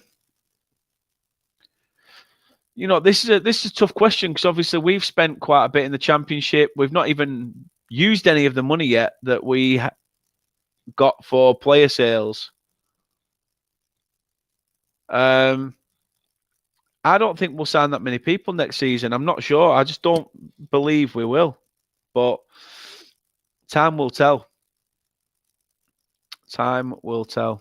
know, this is a tough question because obviously we've spent quite a bit in the Championship. We've not even used any of the money yet that we got for player sales. I don't think we'll sign that many people next season. I'm not sure. I just don't believe we will. But time will tell. Time will tell.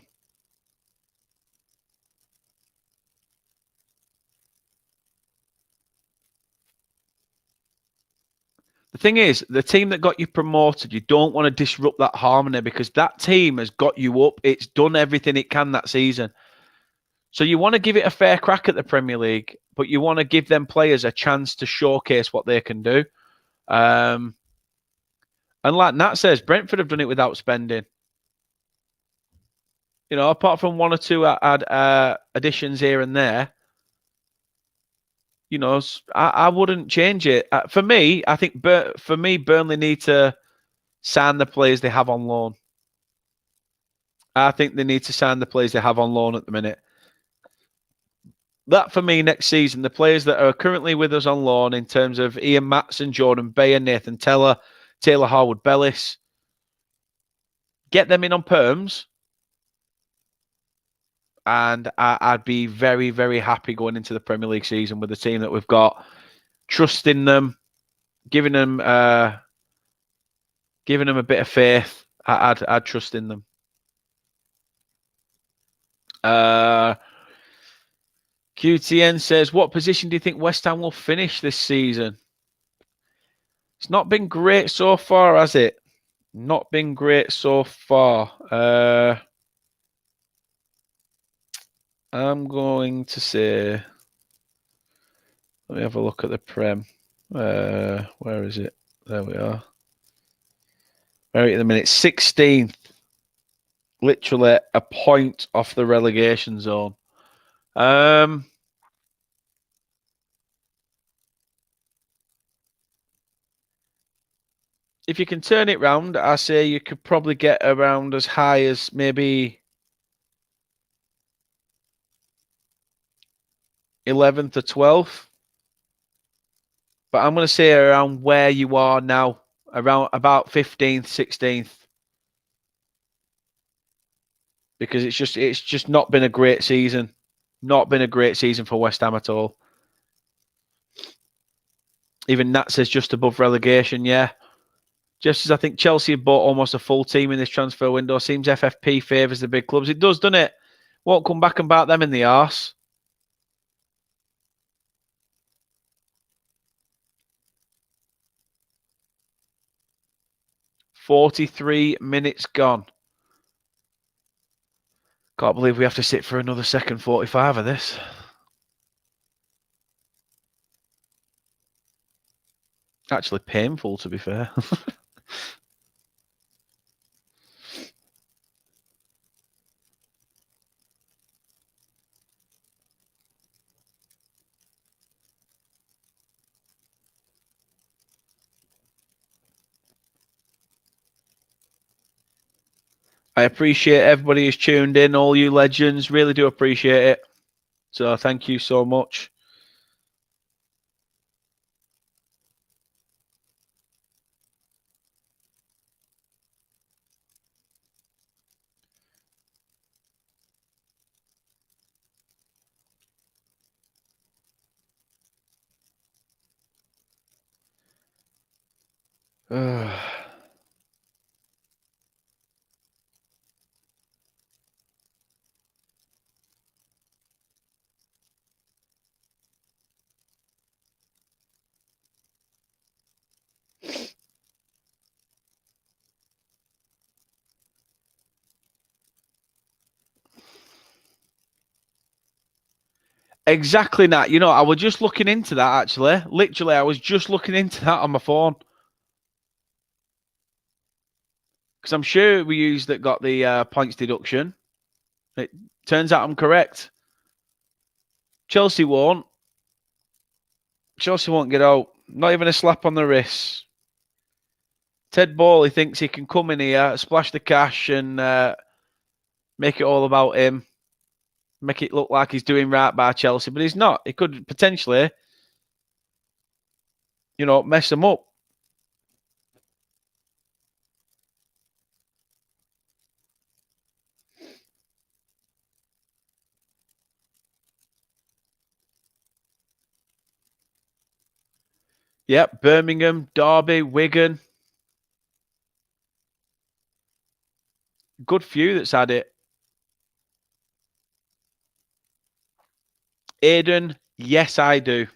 The thing is, the team that got you promoted, you don't want to disrupt that harmony because that team has got you up. It's done everything it can that season. So you want to give it a fair crack at the Premier League, but you want to give them players a chance to showcase what they can do. And like Nat says, Brentford have done it without spending. You know, apart from one or two additions here and there, you know, I wouldn't change it. For me, I think Burnley need to sign the players they have on loan. I think they need to sign the players they have on loan at the minute. That, for me, next season, the players that are currently with us on loan in terms of Ian Matson, Jordan Bayer, Nathan Teller, Taylor Harwood-Bellis, get them in on perms, and I'd be very, very happy going into the Premier League season with the team that we've got, trusting them, giving them a bit of faith. I'd trust in them. QTN says, what position do you think West Ham will finish this season? It's not been great so far, has it? Not been great so far. I'm going to say, let me have a look at the Prem. Where is it? There we are. Right at the minute, 16th. Literally a point off the relegation zone. if you can turn it round, I say you could probably get around as high as maybe 11th or 12th. But I'm going to say around where you are now, around about 15th, 16th. Because it's just not been a great season. Not been a great season for West Ham at all. Even that says just above relegation, yeah. Just as I think Chelsea have bought almost a full team in this transfer window. Seems FFP favours the big clubs. It does, doesn't it? Won't come back and bite them in the arse. "43 minutes gone. Can't believe we have to sit for another second 45 of this. Actually painful, to be fair. I appreciate everybody who's tuned in, all you legends. Really do appreciate it. So thank you so much. Exactly that. You know, I was just looking into that, actually. Literally, I was just looking into that on my phone. Because I'm sure we used that got the points deduction. It turns out I'm correct. Chelsea won't. Chelsea won't get out. Not even a slap on the wrist. Ted Bowley thinks he can come in here, splash the cash, and make it all about him. Make it look like he's doing right by Chelsea, but he's not. He could potentially, you know, mess them up. Yep, Birmingham, Derby, Wigan. Good few that's had it. Aiden, yes, I do.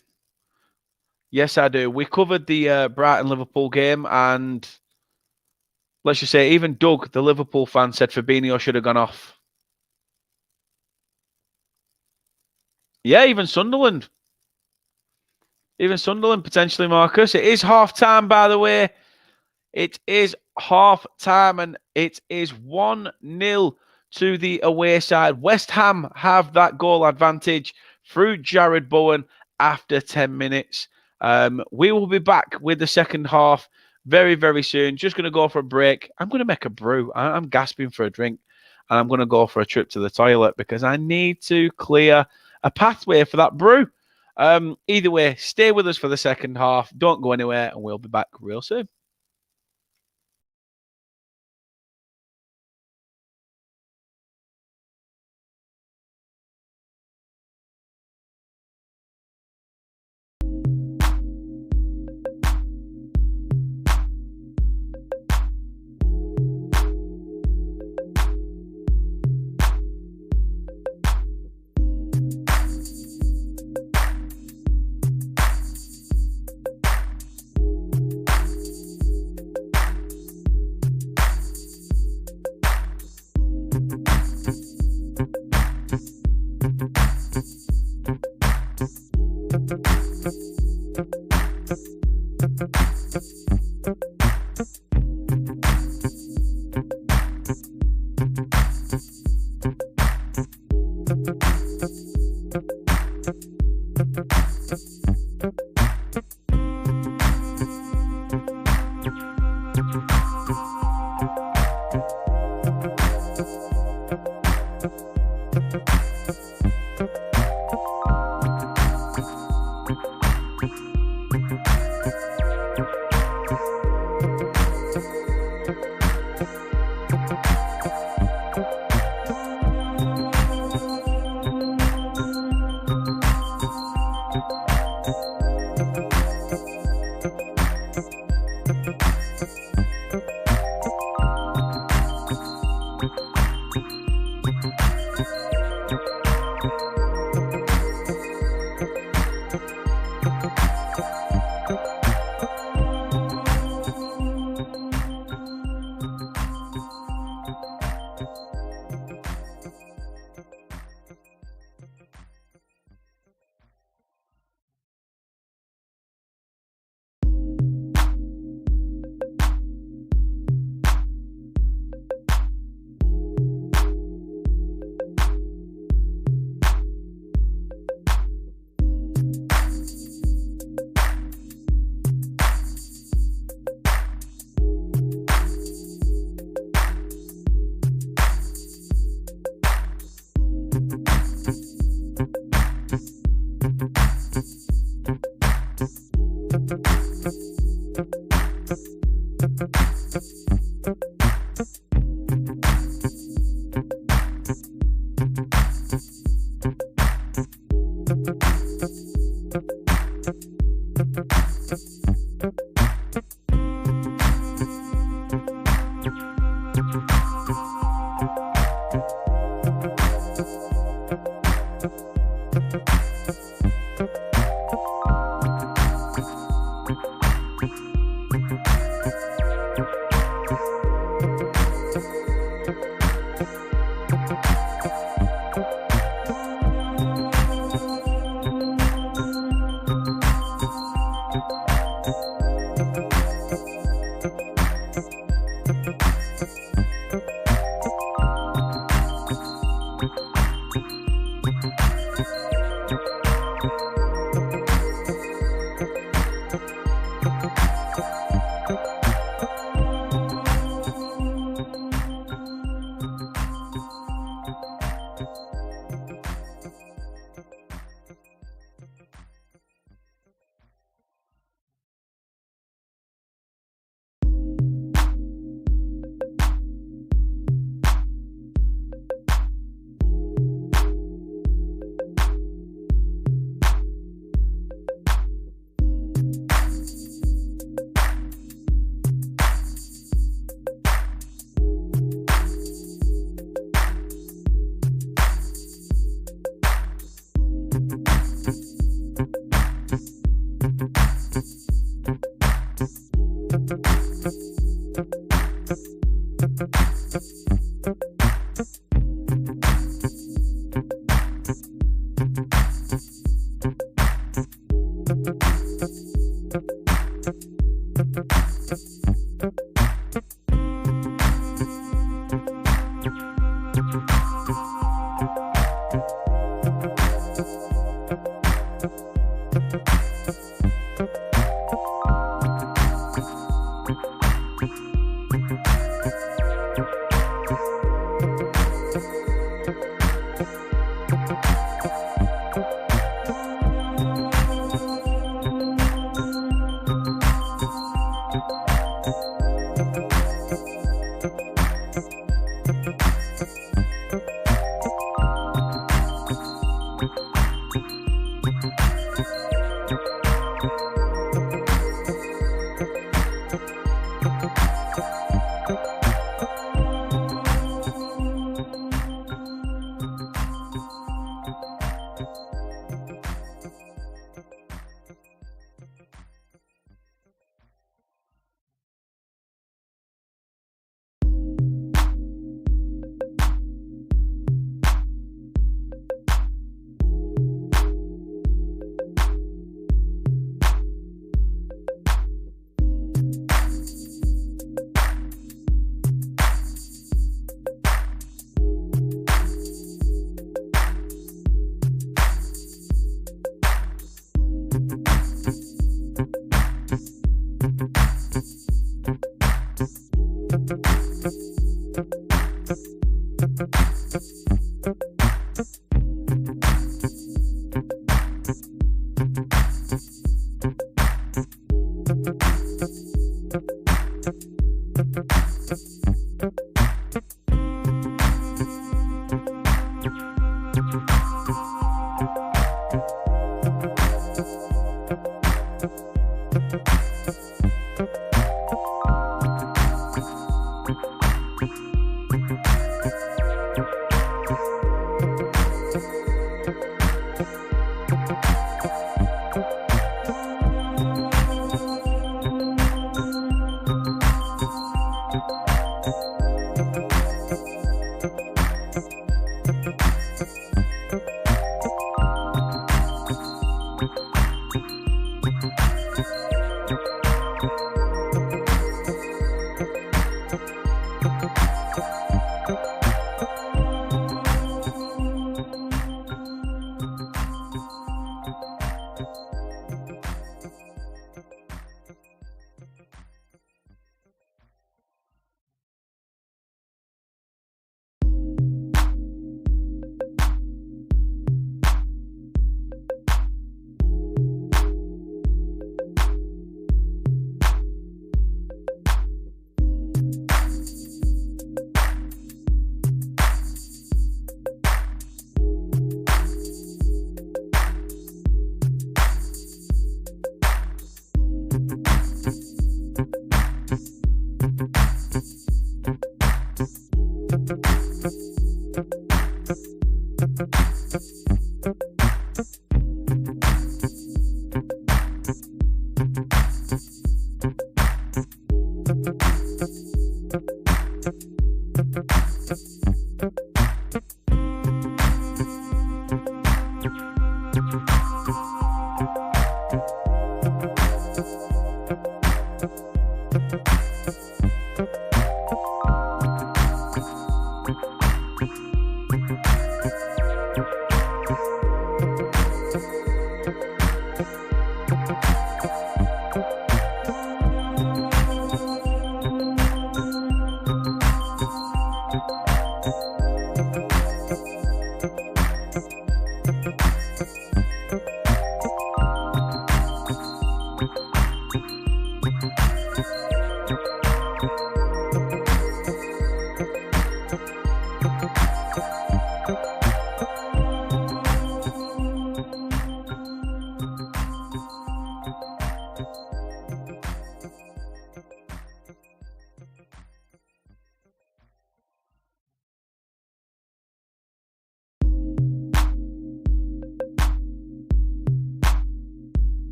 Yes, I do. We covered the Brighton-Liverpool game, and let's just say even Doug, the Liverpool fan, said Fabinho should have gone off. Yeah, even Sunderland. Even Sunderland, potentially, Marcus. It is half-time, by the way. It is half-time, and it is 1-0 to the away side. West Ham have that goal advantage through Jared Bowen after 10 minutes. We will be back with the second half very, very soon. Just going to go for a break. I'm going to make a brew. I'm gasping for a drink, and I'm going to go for a trip to the toilet because I need to clear a pathway for that brew. Either way, stay with us for the second half. Don't go anywhere, and we'll be back real soon.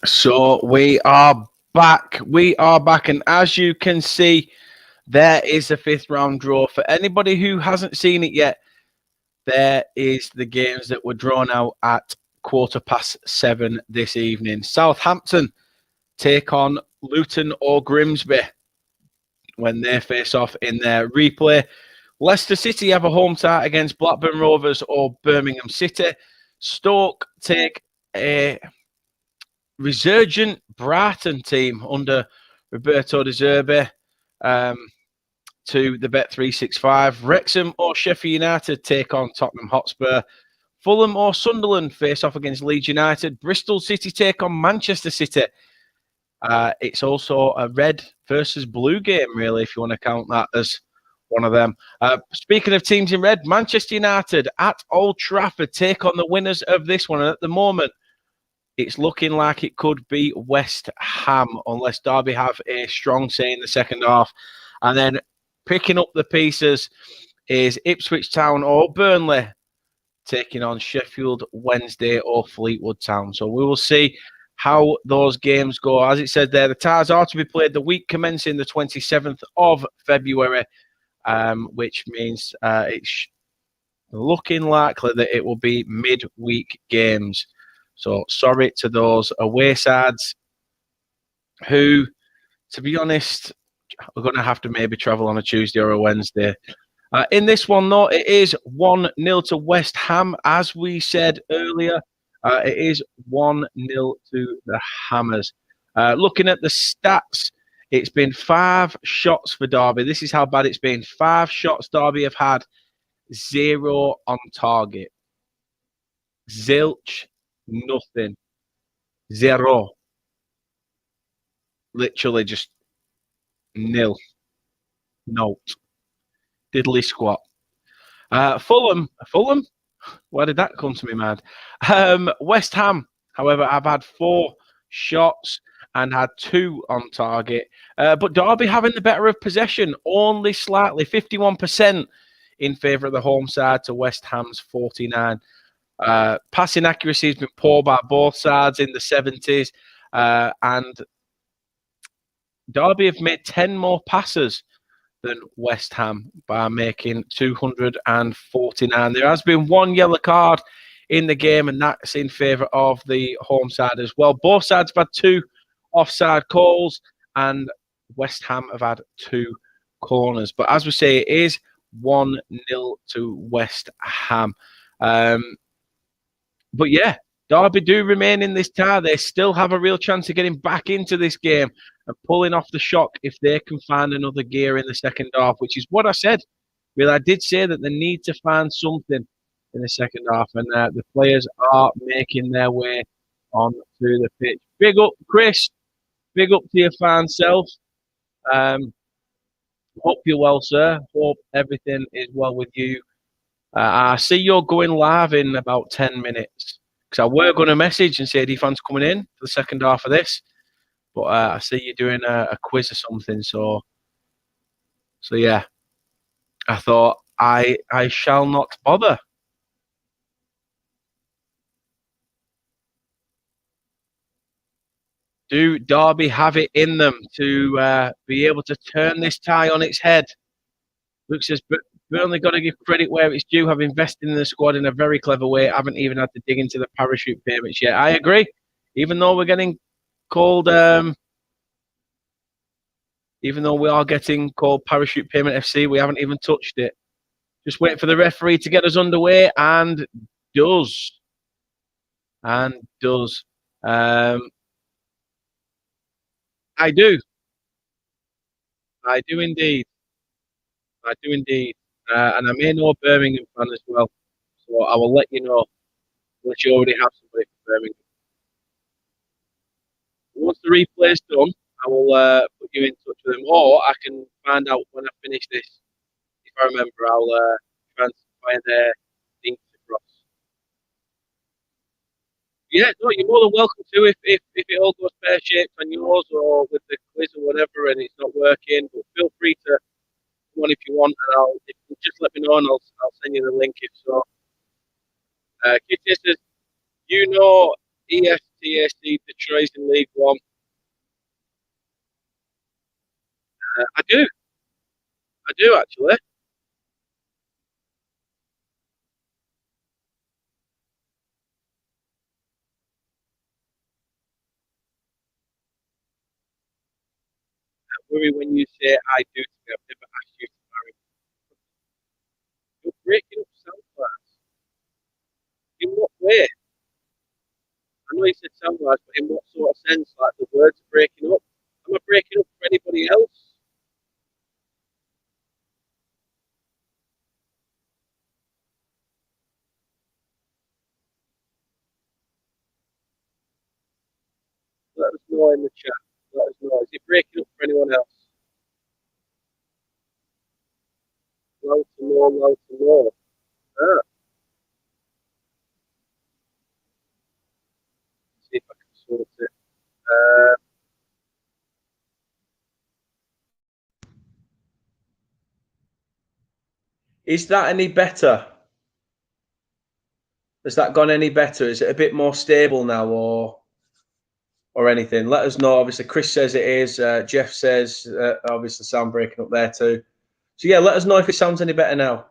So we are back. We are back. And as you can see, there is a fifth round draw. For anybody who hasn't seen it yet, there is the games that were drawn out at 7:15 this evening. Southampton take on Luton or Grimsby when they face off in their replay. Leicester City have a home tie against Blackburn Rovers or Birmingham City. Stoke take a resurgent Brighton team under Roberto De Zerbi to the Bet365. Wrexham or Sheffield United take on Tottenham Hotspur. Fulham or Sunderland face off against Leeds United. Bristol City take on Manchester City. It's also a red versus blue game, really, if you want to count that as one of them. Speaking of teams in red, Manchester United at Old Trafford take on the winners of this one. And at the moment, it's looking like it could be West Ham, unless Derby have a strong say in the second half. And then picking up the pieces is Ipswich Town or Burnley taking on Sheffield Wednesday or Fleetwood Town. So we will see how those games go. As it said there, the ties are to be played the week commencing the 27th of February. which means it's looking likely that it will be midweek games. So sorry to those away sides who, to be honest, are going to have to maybe travel on a Tuesday or a Wednesday. In this one, though, it is 1-0 to West Ham. As we said earlier, it is 1-0 to the Hammers. Looking at the stats, it's been 5 shots for Derby. This is how bad it's been. 5 shots Derby have had, 0 on target. Zilch, nothing. 0. Literally just nil. Note. Diddly squat. Fulham. Where did that come to me, man? West Ham, however, have had 4 shots and had 2 on target. But Derby having the better of possession, only slightly, 51% in favour of the home side to West Ham's 49. Passing accuracy has been poor by both sides in the 70s. And Derby have made 10 more passes than West Ham by making 249. There has been 1 yellow card in the game, and that's in favour of the home side as well. Both sides have had 2 offside calls, and West Ham have had 2 corners. But as we say, it is 1-0 to West Ham. But yeah, Derby do remain in this tie. They still have a real chance of getting back into this game and pulling off the shock if they can find another gear in the second half, which is what I said. Really, I did say that they need to find something in the second half, and the players are making their way onto the pitch. Big up, Chris. Big up to your fan self. Hope you're well, sir. Hope everything is well with you. I see you're going live in about 10 minutes. Because I were going to message and say, are fans coming in for the second half of this? But I see you're doing a quiz or something. So yeah, I thought I shall not bother. Do Derby have it in them to be able to turn this tie on its head? Luke says, but Burnley got to give credit where it's due. Have invested in the squad in a very clever way. Haven't even had to dig into the parachute payments yet. I agree. Even though we're getting called, even though we are getting called Parachute Payment FC, we haven't even touched it. Just wait for the referee to get us underway, and does. And does. I do. I do indeed. I do indeed. And I may know a Birmingham fan as well. So I will let you know, unless you already have somebody from Birmingham. Once the replay is done, I will put you in touch with them, or I can find out when I finish this. If I remember, I'll transfer their links across. Yeah, no, you're more than welcome to if it all goes pear shaped on yours or with the quiz or whatever, and it's not working. But feel free to come on if you want, and if you just let me know, and I'll send you the link if so. Kitty says, you know, EFTAC Detroit in League One. I do actually. Worry when you say I do to me. I've never asked you to marry me. You're breaking up sound class. In what way? I know you said sound class, but in what sort of sense? Like the words are breaking up? Am I breaking up for anybody else? Let us know in the chat. Let us know. Is it breaking up for anyone else? Loud to know, loud to know. Ah. See if I can sort it. Is that any better? Has that gone any better? Is it a bit more stable now, or anything? Let us know. Obviously, Chris says it is. Jeff says obviously sound breaking up there too. So yeah, let us know if it sounds any better now.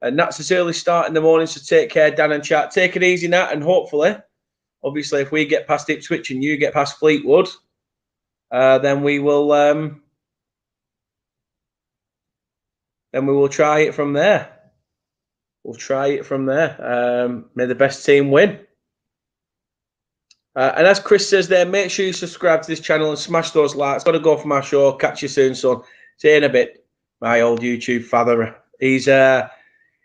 And Nat's is early start in the morning, so take care, Dan and chat. Take it easy, Nat, and hopefully, obviously, if we get past Ipswich and you get past Fleetwood, then we will try it from there. We'll try it from there. May the best team win. And as Chris says there, make sure you subscribe to this channel and smash those likes. Got to go for my show. Catch you soon, son. See you in a bit. My old YouTube father. He's a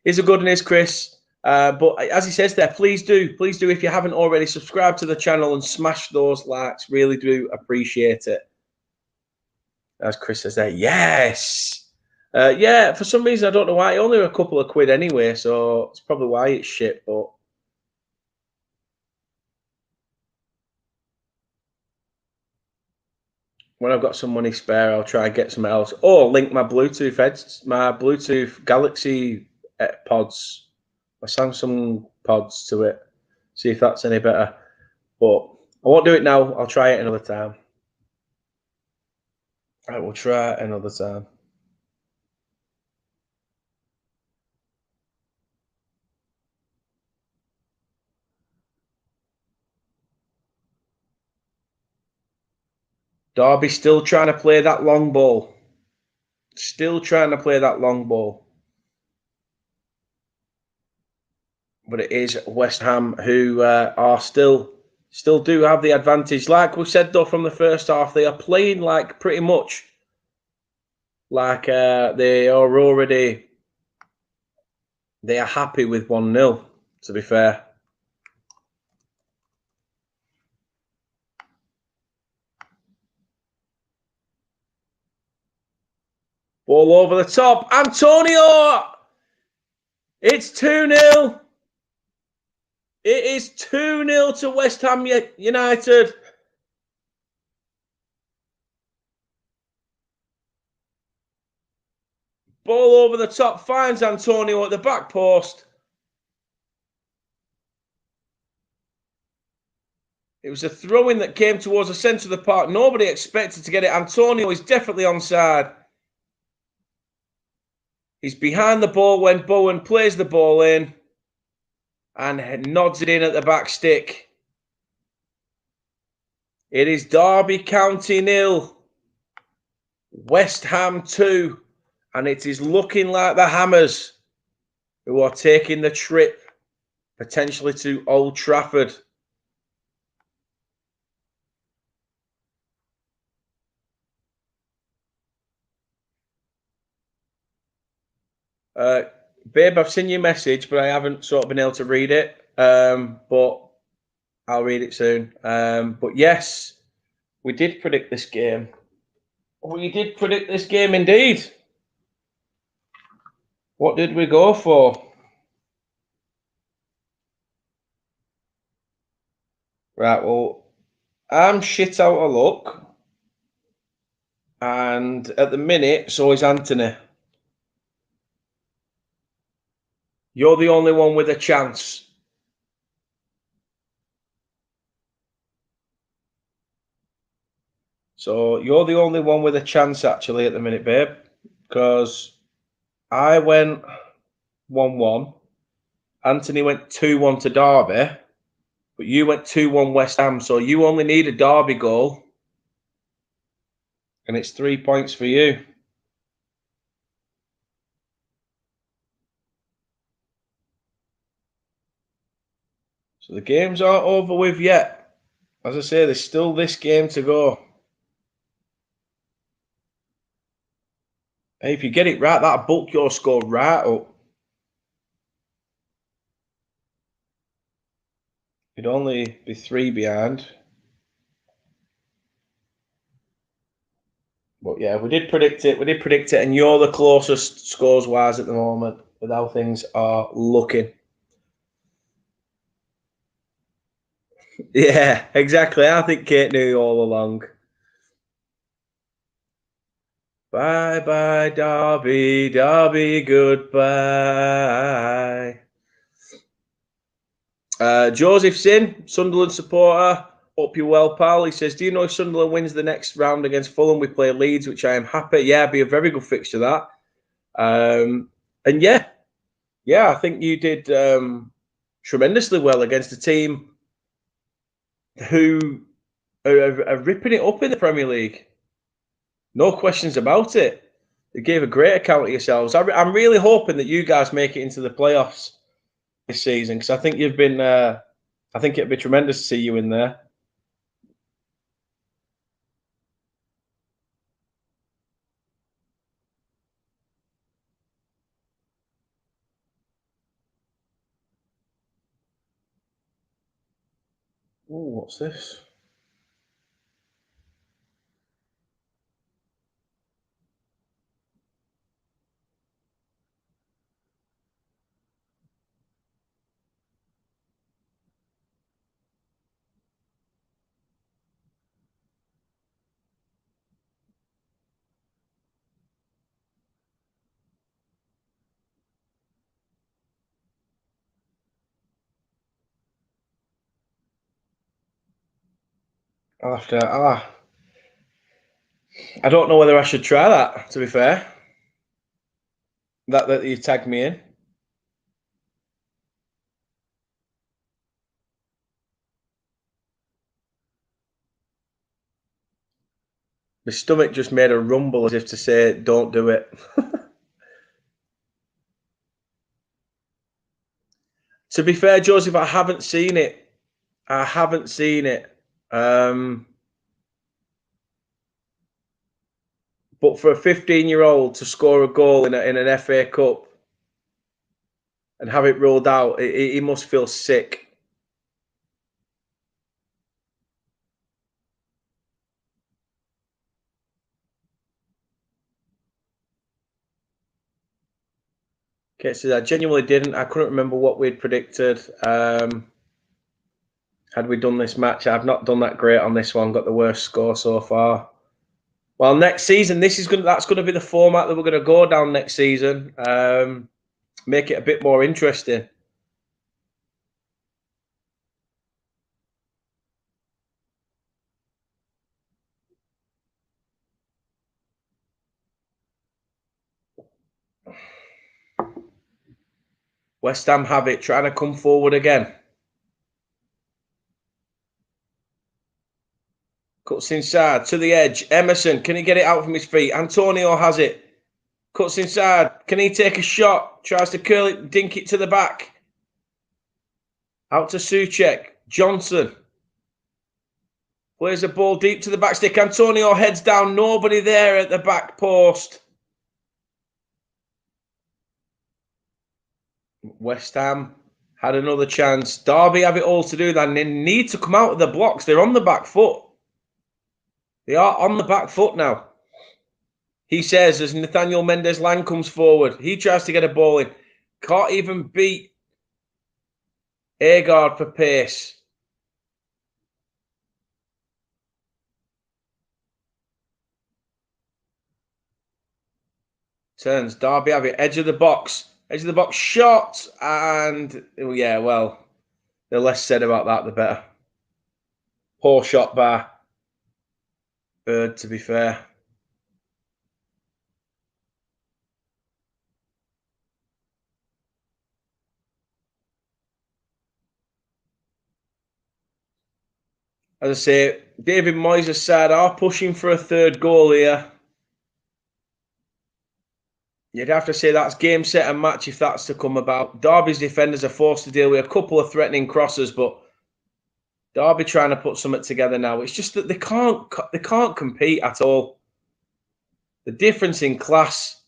good one, is Chris. But as he says there, please do, if you haven't already, subscribe to the channel and smash those likes. Really do appreciate it. As Chris says there, yes. Yeah, for some reason, I don't know why. Only a couple of quid anyway, so it's probably why it's shit. But when I've got some money spare, I'll try and get something else. Or link my Bluetooth my Bluetooth Galaxy pods, my Samsung pods to it. See if that's any better. But I won't do it now. I'll try it another time. All right, we'll try it another time. Derby still trying to play that long ball. Still trying to play that long ball. But it is West Ham who are still do have the advantage. Like we said, though, from the first half, they are playing like pretty much like they are happy with 1-0, to be fair. Ball over the top. Antonio! It's 2-0. It is 2-0 to West Ham United. Ball over the top. Finds Antonio at the back post. It was a throw-in that came towards the centre of the park. Nobody expected to get it. Antonio is definitely onside. He's behind the ball when Bowen plays the ball in and nods it in at the back stick. It is Derby County 0, West Ham 2, and it is looking like the Hammers who are taking the trip potentially to Old Trafford. Babe, I've seen your message, but I haven't sort of been able to read it. But I'll read it soon. But yes, we did predict this game. We did predict this game indeed. What did we go for? Right, well, I'm shit out of luck. And at the minute, so is Anthony. You're the only one with a chance. So you're the only one with a chance, actually, at the minute, babe. Because I went 1-1. Anthony went 2-1 to Derby. But you went 2-1 West Ham. So you only need a Derby goal. And it's 3 points for you. So the games aren't over with yet. As I say, there's still this game to go. Hey, if you get it right, that'll bulk your score right up. You'd only be 3 behind. But yeah, we did predict it. We did predict it. And you're the closest scores-wise at the moment with how things are looking. Yeah, exactly. I think Kate knew all along. Bye-bye, Derby. Derby, goodbye. Joseph Sin, Sunderland supporter. Hope you're well, pal. He says, do you know if Sunderland wins the next round against Fulham, we play Leeds, which I am happy. Yeah, it'd be a very good fixture, that. And yeah, I think you did tremendously well against a team who are ripping it up in the Premier League. No questions about it. You gave a great account of yourselves. I'm really hoping that you guys make it into the playoffs this season, because I think you've been. I think it'd be tremendous to see you in there. Oh, what's this? I'll have to. I don't know whether I should try that. To be fair, that you tagged me in. My stomach just made a rumble as if to say, "Don't do it." To be fair, Joseph, I haven't seen it. I haven't seen it. But for a 15-year-old to score a goal in an FA Cup and have it ruled out, he must feel sick. Okay, so I genuinely didn't. I couldn't remember what we'd predicted. Had we done this match? I've not done that great on this one. Got the worst score so far. Well, next season, that's going to be the format that we're going to go down next season. Make it a bit more interesting. West Ham have it, trying to come forward again. Cuts inside to the edge. Emerson, can he get it out from his feet? Antonio has it. Cuts inside. Can he take a shot? Tries to curl it, dink it to the back. Out to Souček. Johnson. Plays the ball deep to the back stick. Antonio heads down. Nobody there at the back post. West Ham had another chance. Derby have it all to do that, and they need to come out of the blocks. They're on the back foot. They are on the back foot now. He says as Nathaniel Mendez-Lang comes forward. He tries to get a ball in. Can't even beat Agard for pace. Turns. Derby have it. Edge of the box. Edge of the box shot. And, yeah, well, the less said about that, the better. Poor shot by Bird, to be fair. As I say, David Moyes' side are pushing for a third goal here. You'd have to say that's game, set and match if that's to come about. Derby's defenders are forced to deal with a couple of threatening crosses, but Derby trying to put something together now. It's just that they can't compete at all. The difference in class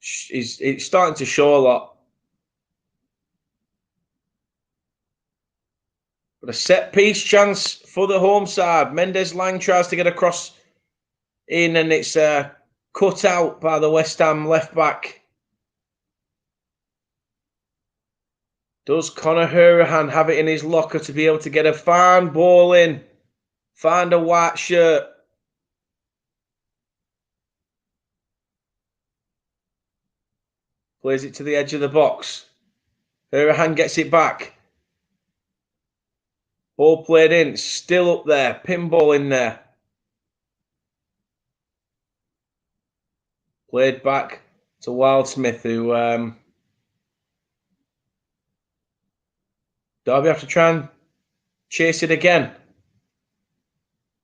it's starting to show a lot. But a set piece chance for the home side. Mendez-Lang tries to get across in, and it's cut out by the West Ham left back. Does Conor Hourihane have it in his locker to be able to get a fine ball in? Find a white shirt. Plays it to the edge of the box. Hourihane gets it back. Ball played in. Still up there. Pinball in there. Played back to Wildsmith, who Derby have to try and chase it again.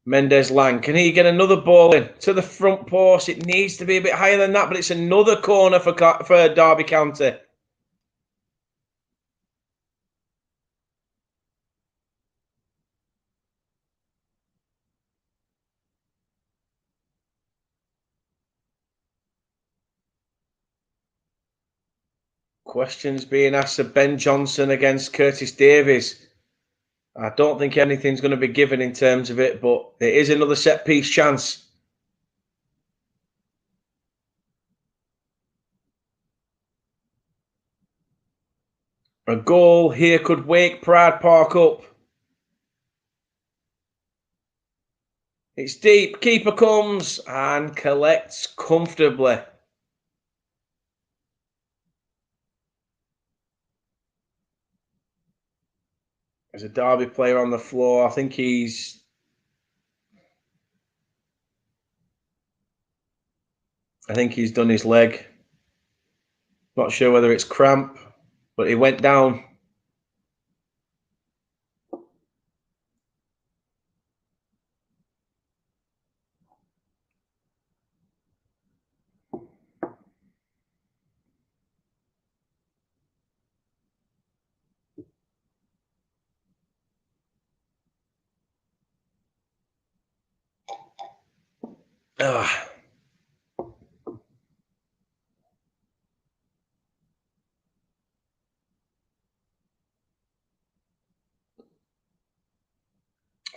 Mendes Lang, can he get another ball in to the front post? It needs to be a bit higher than that, but it's another corner for Derby County. Questions being asked of Ben Johnson against Curtis Davies. I don't think anything's going to be given in terms of it, but it is another set-piece chance. A goal here could wake Pride Park up. It's deep. Keeper comes and collects comfortably. There's a Derby player on the floor. I think he's done his leg. Not sure whether it's cramp, but he went down. Ugh.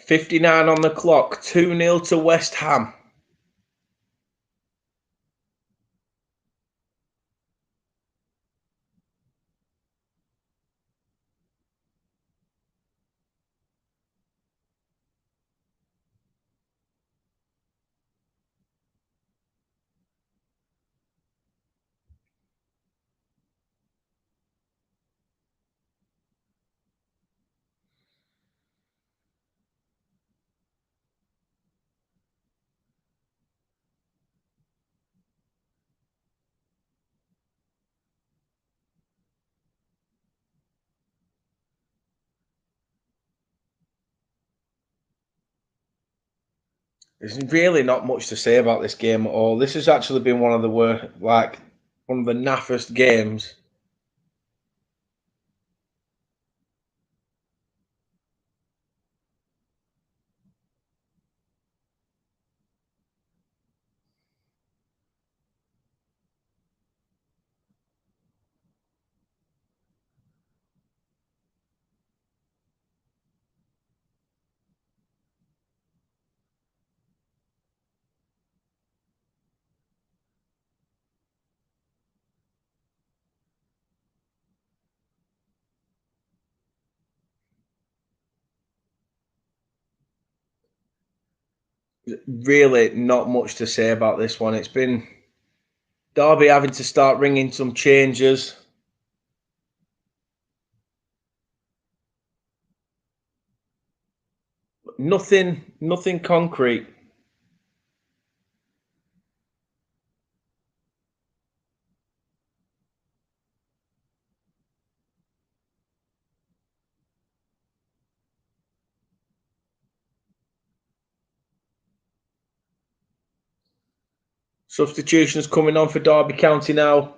.59 on the clock. 2-0 to West Ham. There's really not much to say about this game at all. This has actually been one of the worst, like one of the naffest games. Really not much to say about this one. It's been Derby having to start ringing some changes. Nothing concrete. Substitutions coming on for Derby County now.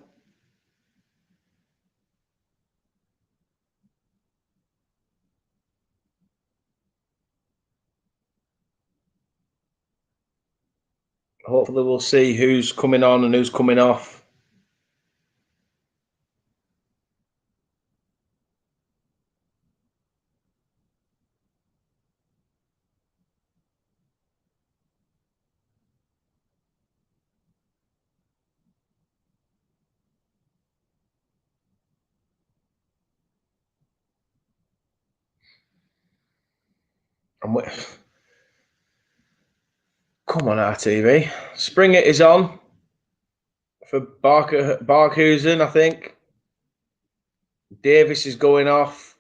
Hopefully we'll see who's coming on and who's coming off. And come on, RTV. Springer is on for Barkhuizen, I think. Davis is going off.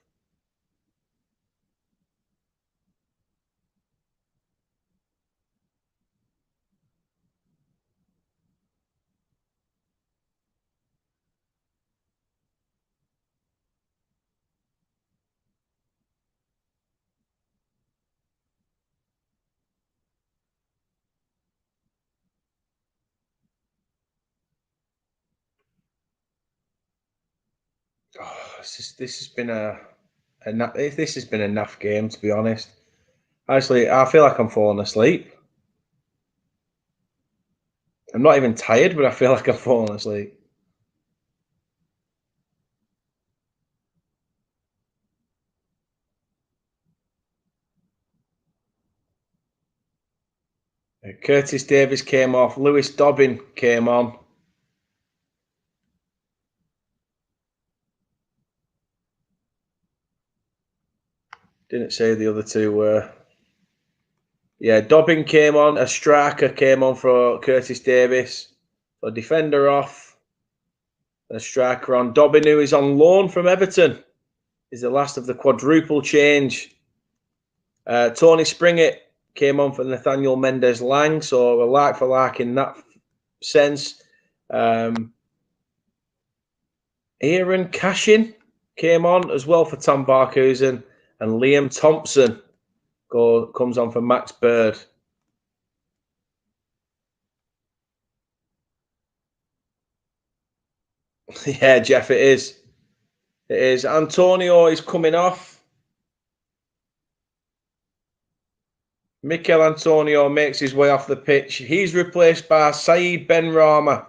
This has been this has been a naff game, to be honest. Actually, I feel like I'm falling asleep. I'm not even tired, but I feel like I'm falling asleep. Curtis Davis came off. Lewis Dobbin came on. Didn't say the other two were. Yeah, Dobbin came on. A striker came on for Curtis Davis. A defender off. A striker on. Dobbin, who is on loan from Everton, is the last of the quadruple change. Tony Springett came on for Nathaniel Mendez-Lang, so a like for like in that sense. Aaron Cashin came on as well for Tom Barkhuizen, and Liam Thompson comes on for Max Bird. Yeah, Jeff, it is. It is. Antonio is coming off. Mikel Antonio makes his way off the pitch. He's replaced by Saeed Benrahma.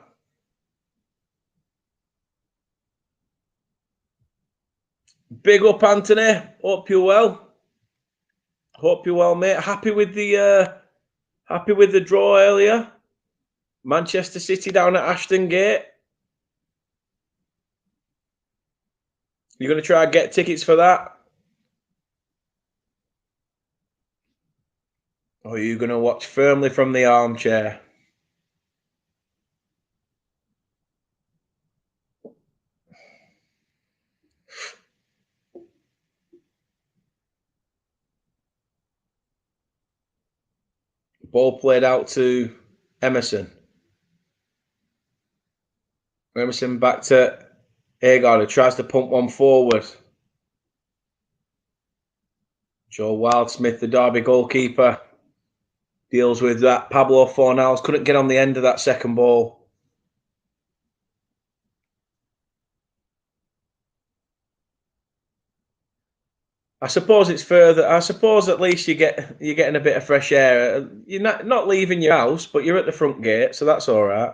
Big up, Anthony. Hope you're well. Hope you're well, mate. Happy with the draw earlier. Manchester City down at Ashton Gate. You're going to try and get tickets for that? Or are you going to watch firmly from the armchair? Ball played out to Emerson. Emerson back to Agard, who tries to pump one forward. Joe Wildsmith, the Derby goalkeeper, deals with that. Pablo Fornals couldn't get on the end of that second ball. I suppose it's further. I suppose at least you're getting a bit of fresh air. You're not leaving your house, but you're at the front gate, so that's all right.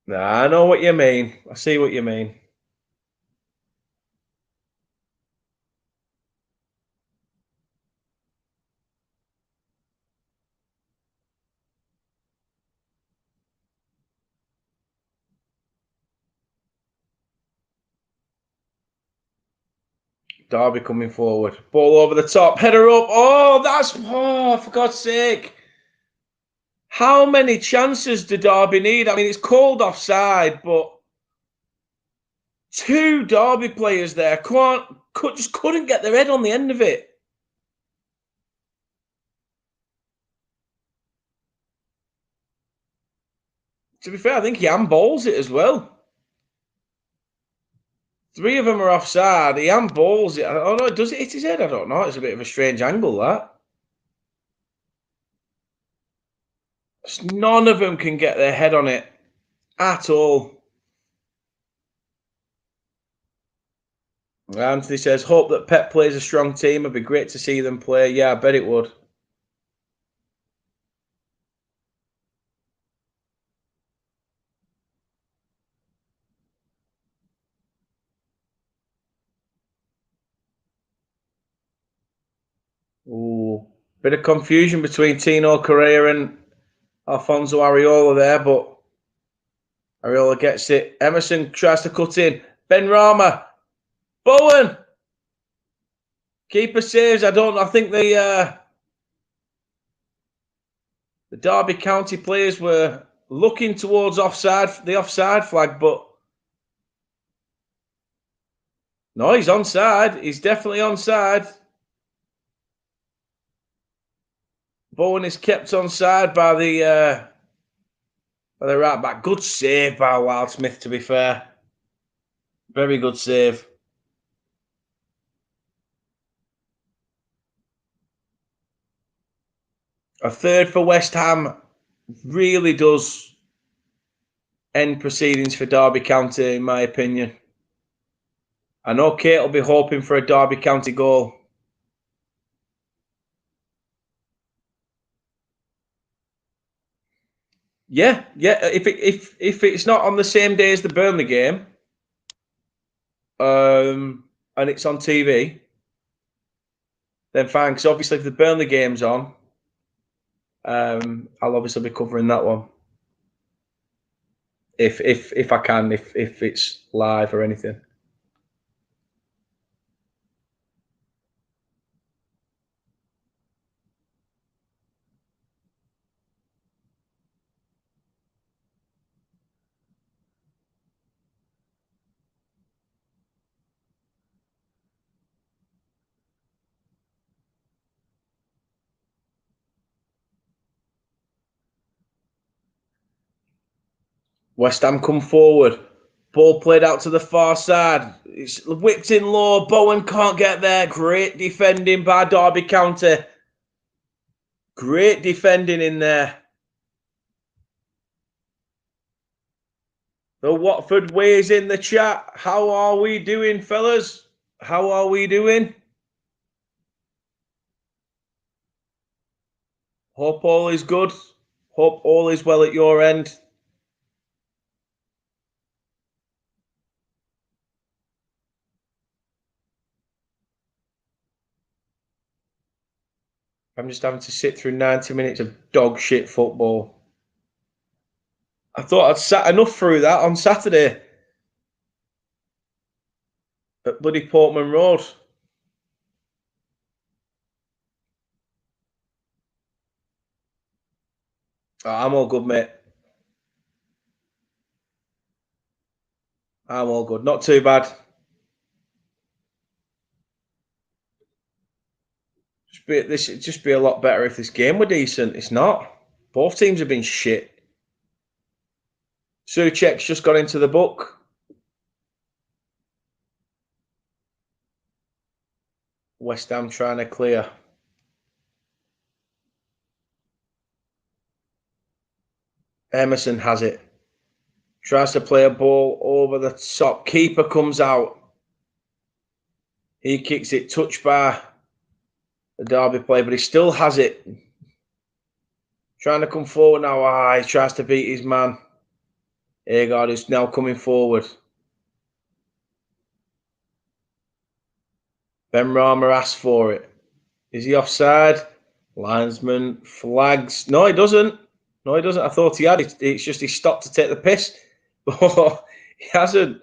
Nah, I know what you mean. I see what you mean. Derby coming forward. Ball over the top. Header up. Oh, for God's sake. How many chances do Derby need? I mean, it's called offside, but two Derby players there just couldn't get their head on the end of it. To be fair, I think he handballs it as well. Three of them are offside. He handballs it. Oh no, does it hit his head? I don't know. It's a bit of a strange angle, that. None of them can get their head on it at all. Anthony says, hope that Pep plays a strong team. It'd be great to see them play. Yeah, I bet it would. Ooh, bit of confusion between Tino Correa and Alfonso Areola there, but Areola gets it. Emerson tries to cut in. Benrahma. Bowen. Keeper saves. I think the Derby County players were looking towards the offside flag, but no, he's onside. He's definitely onside. Bowen is kept onside by the right back. Good save by Wildsmith, to be fair. Very good save. A third for West Ham really does end proceedings for Derby County, in my opinion. I know Kate will be hoping for a Derby County goal. Yeah. If it's not on the same day as the Burnley game, and it's on TV, then fine. Because obviously, if the Burnley game's on, I'll obviously be covering that one. If I can, if it's live or anything. West Ham come forward. Ball played out to the far side. It's whipped in low. Bowen can't get there. Great defending by Derby County. Great defending in there. The Watford Ways in the chat. How are we doing, fellas? How are we doing? Hope all is good. Hope all is well at your end. I'm just having to sit through 90 minutes of dog shit football. I thought I'd sat enough through that on Saturday at bloody Portman Road. Oh, I'm all good, mate. I'm all good. Not too bad. This would just be a lot better if this game were decent. It's not. Both teams have been shit. Souček's just got into the book. West Ham trying to clear. Emerson has it. Tries to play a ball over the top. Keeper comes out. He kicks it. Touched by the Derby player, but he still has it. Trying to come forward now. He tries to beat his man. Agard is now coming forward. Ben Rama asks for it. Is he offside? Linesman flags. No, he doesn't. No, he doesn't. I thought he had it. It's just he stopped to take the piss. But he hasn't.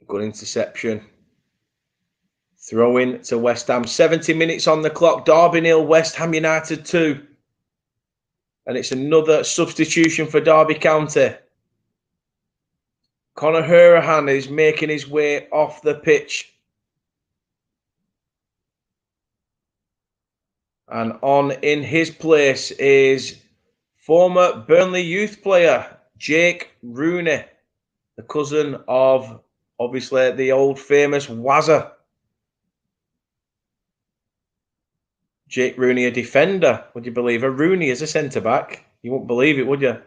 Good interception. Throw in to West Ham. 70 minutes on the clock. Derby 0, West Ham United 2. And it's another substitution for Derby County. Conor Hourihane is making his way off the pitch. And on in his place is former Burnley youth player Jake Rooney, the cousin of, obviously, the old famous Wazza. Jake Rooney, a defender, would you believe? A Rooney is a centre-back. You wouldn't believe it, would you?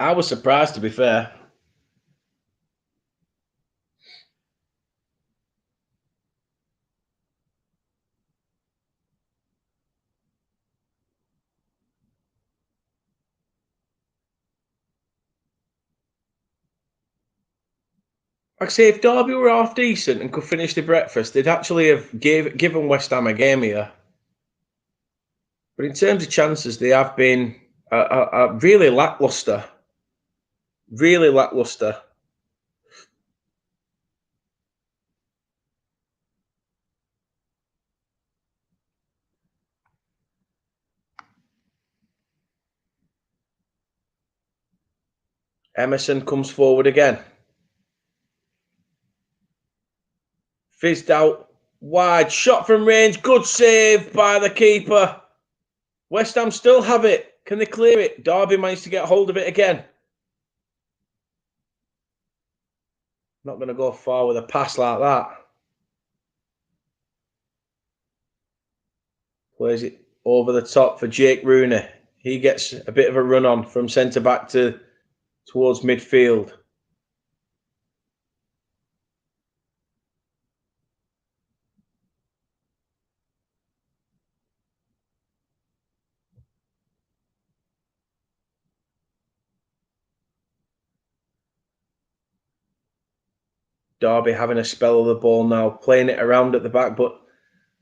I was surprised, to be fair. Like I say, if Derby were half decent and could finish the breakfast, they'd actually have given West Ham a game here. But in terms of chances, they have been really lacklustre. Really lacklustre. Emerson comes forward again. Fizzed out wide. Shot from range. Good save by the keeper. West Ham still have it. Can they clear it? Derby managed to get hold of it again. Not going to go far with a pass like that. Plays it over the top for Jake Rooney. He gets a bit of a run on from centre back towards midfield. Derby having a spell of the ball now, playing it around at the back, but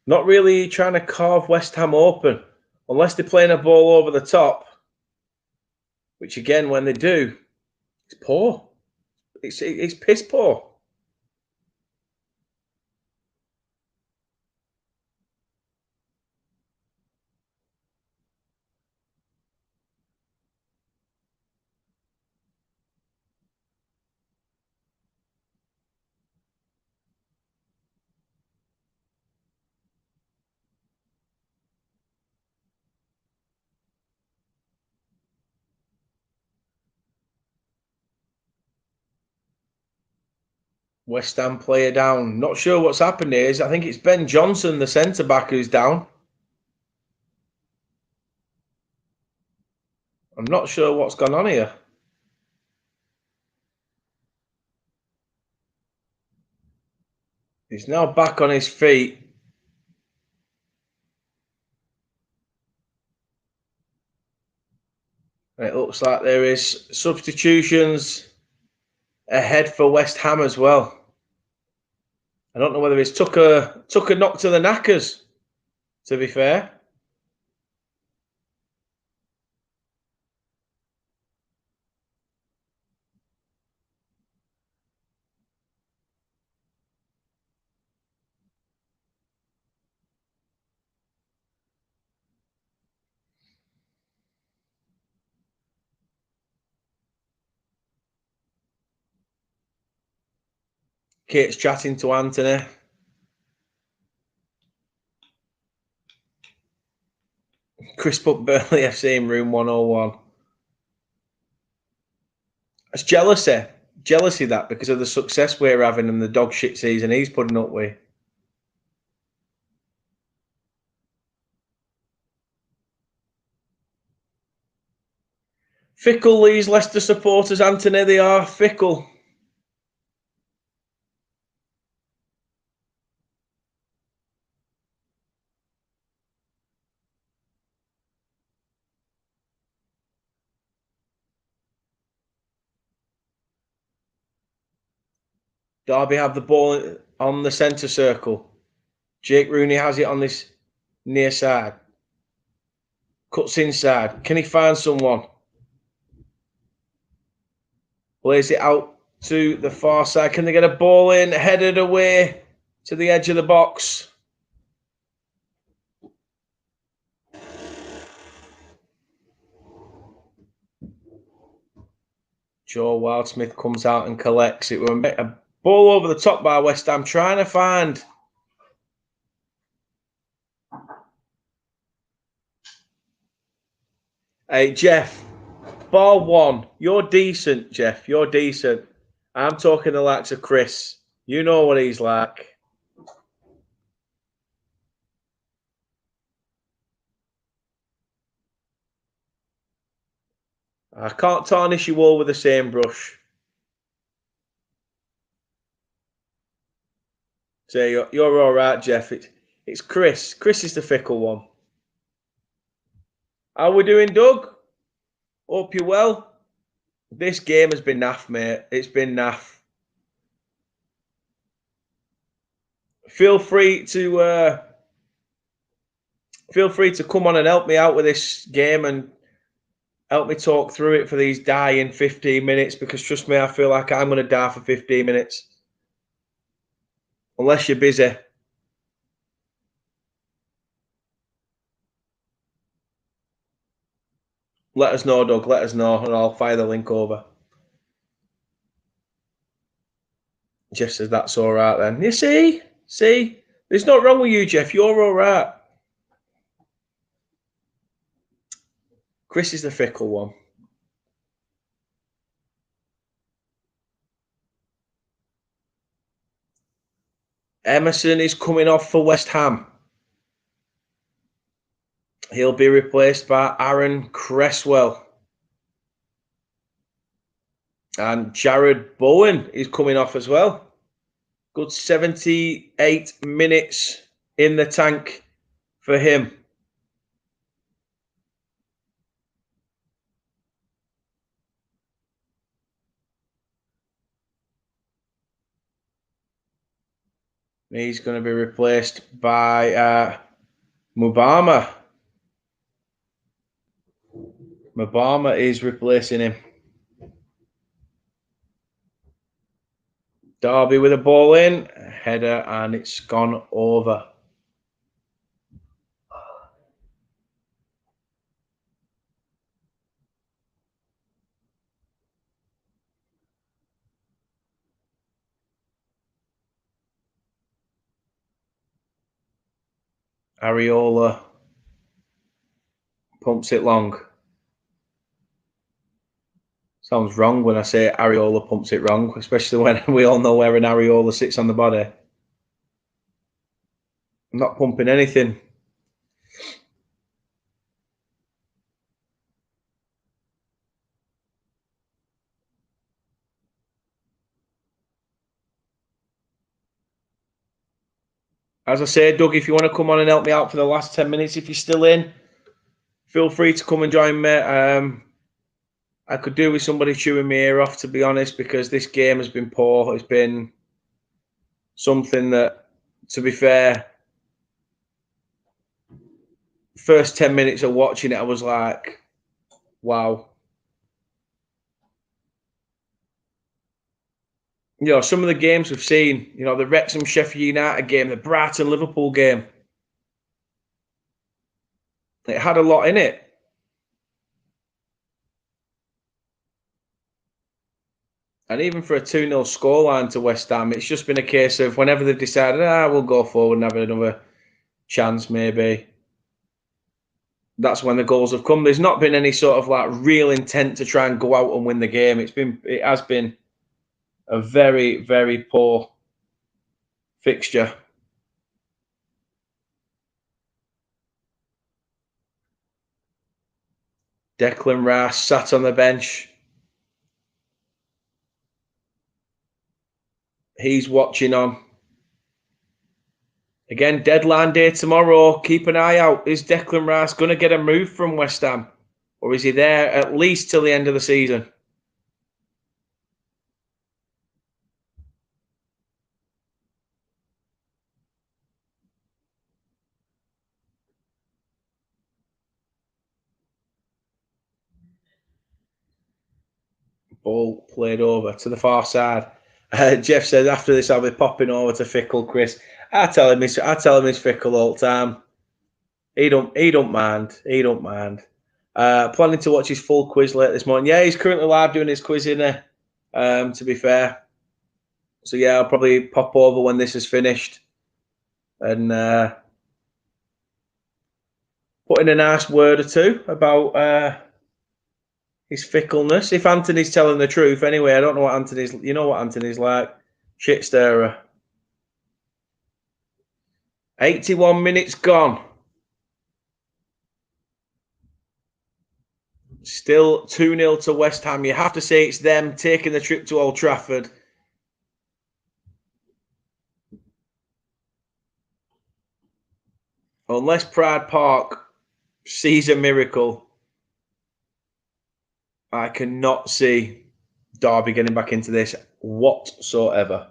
not really trying to carve West Ham open. Unless they're playing a ball over the top, which again, when they do, it's poor. It's piss poor. West Ham player down. Not sure what's happened here. I think it's Ben Johnson, the centre back, who's down. I'm not sure what's gone on here. He's now back on his feet. And it looks like there is substitutions ahead for West Ham as well. I don't know whether it's took a knock to the knackers, to be fair. Kate's chatting to Anthony. Chris put Burnley FC in room 101. It's jealousy. Jealousy that because of the success we're having and the dog shit season he's putting up with. Fickle, these Leicester supporters, Anthony, they are fickle. Derby have the ball on the centre circle. Jake Rooney has it on this near side. Cuts inside. Can he find someone? Plays it out to the far side. Can they get a ball in? Headed away to the edge of the box. Joe Wildsmith comes out and collects it. We're a ball over the top by West Ham, trying to find. Hey, Jeff, ball one. You're decent, Jeff. You're decent. I'm talking the likes of Chris. You know what he's like. I can't tarnish you all with the same brush. So you're all right, Jeff. It's Chris. Chris is the fickle one. How we doing, Doug? Hope you're well. This game has been naff, mate. It's been naff. Feel free to come on and help me out with this game and help me talk through it for these dying 15 minutes because trust me, I feel like I'm going to die for 15 minutes. Unless you're busy. Let us know, Doug. Let us know and I'll fire the link over. Jeff says that's all right then. You see? See? There's not wrong with you, Jeff. You're all right. Chris is the fickle one. Emerson is coming off for West Ham. He'll be replaced by Aaron Cresswell. And Jared Bowen is coming off as well. Good 78 minutes in the tank for him. He's going to be replaced by Mubama. Mubama is replacing him. Derby with a ball in, header, and it's gone over. Areola pumps it long. Sounds wrong when I say Areola pumps it wrong, especially when we all know where an areola sits on the body. I'm not pumping anything. As I say, Doug, if you want to come on and help me out for the last 10 minutes, if you're still in, feel free to come and join me. I could do with somebody chewing my ear off, to be honest, because this game has been poor. It's been something that, to be fair, first 10 minutes of watching it, I was like, wow. You know, some of the games we've seen, you know, the Wrexham Sheffield United game, the Brighton Liverpool game, it had a lot in it. And even for a 2-0 scoreline to West Ham, it's just been a case of whenever they've decided, we'll go forward and have another chance, maybe, that's when the goals have come. There's not been any sort of like real intent to try and go out and win the game. It has been a very, very poor fixture. Declan Rice sat on the bench. He's watching on. Again, deadline day tomorrow. Keep an eye out. Is Declan Rice going to get a move from West Ham? Or is he there at least till the end of the season? Ball played over to the far side. Jeff says after this I'll be popping over to Fickle Chris. I tell him he's fickle all the time. He don't mind. He don't mind. Planning to watch his full quiz later this morning. Yeah, he's currently live doing his quiz in there. To be fair. So yeah, I'll probably pop over when this is finished and put in a nice word or two about his fickleness. If Anthony's telling the truth, anyway, I don't know what Anthony's. You know what Anthony's like, shit stirrer. 81 minutes gone. Still 2-0 to West Ham. You have to say it's them taking the trip to Old Trafford. Unless Pride Park sees a miracle, I cannot see Derby getting back into this whatsoever.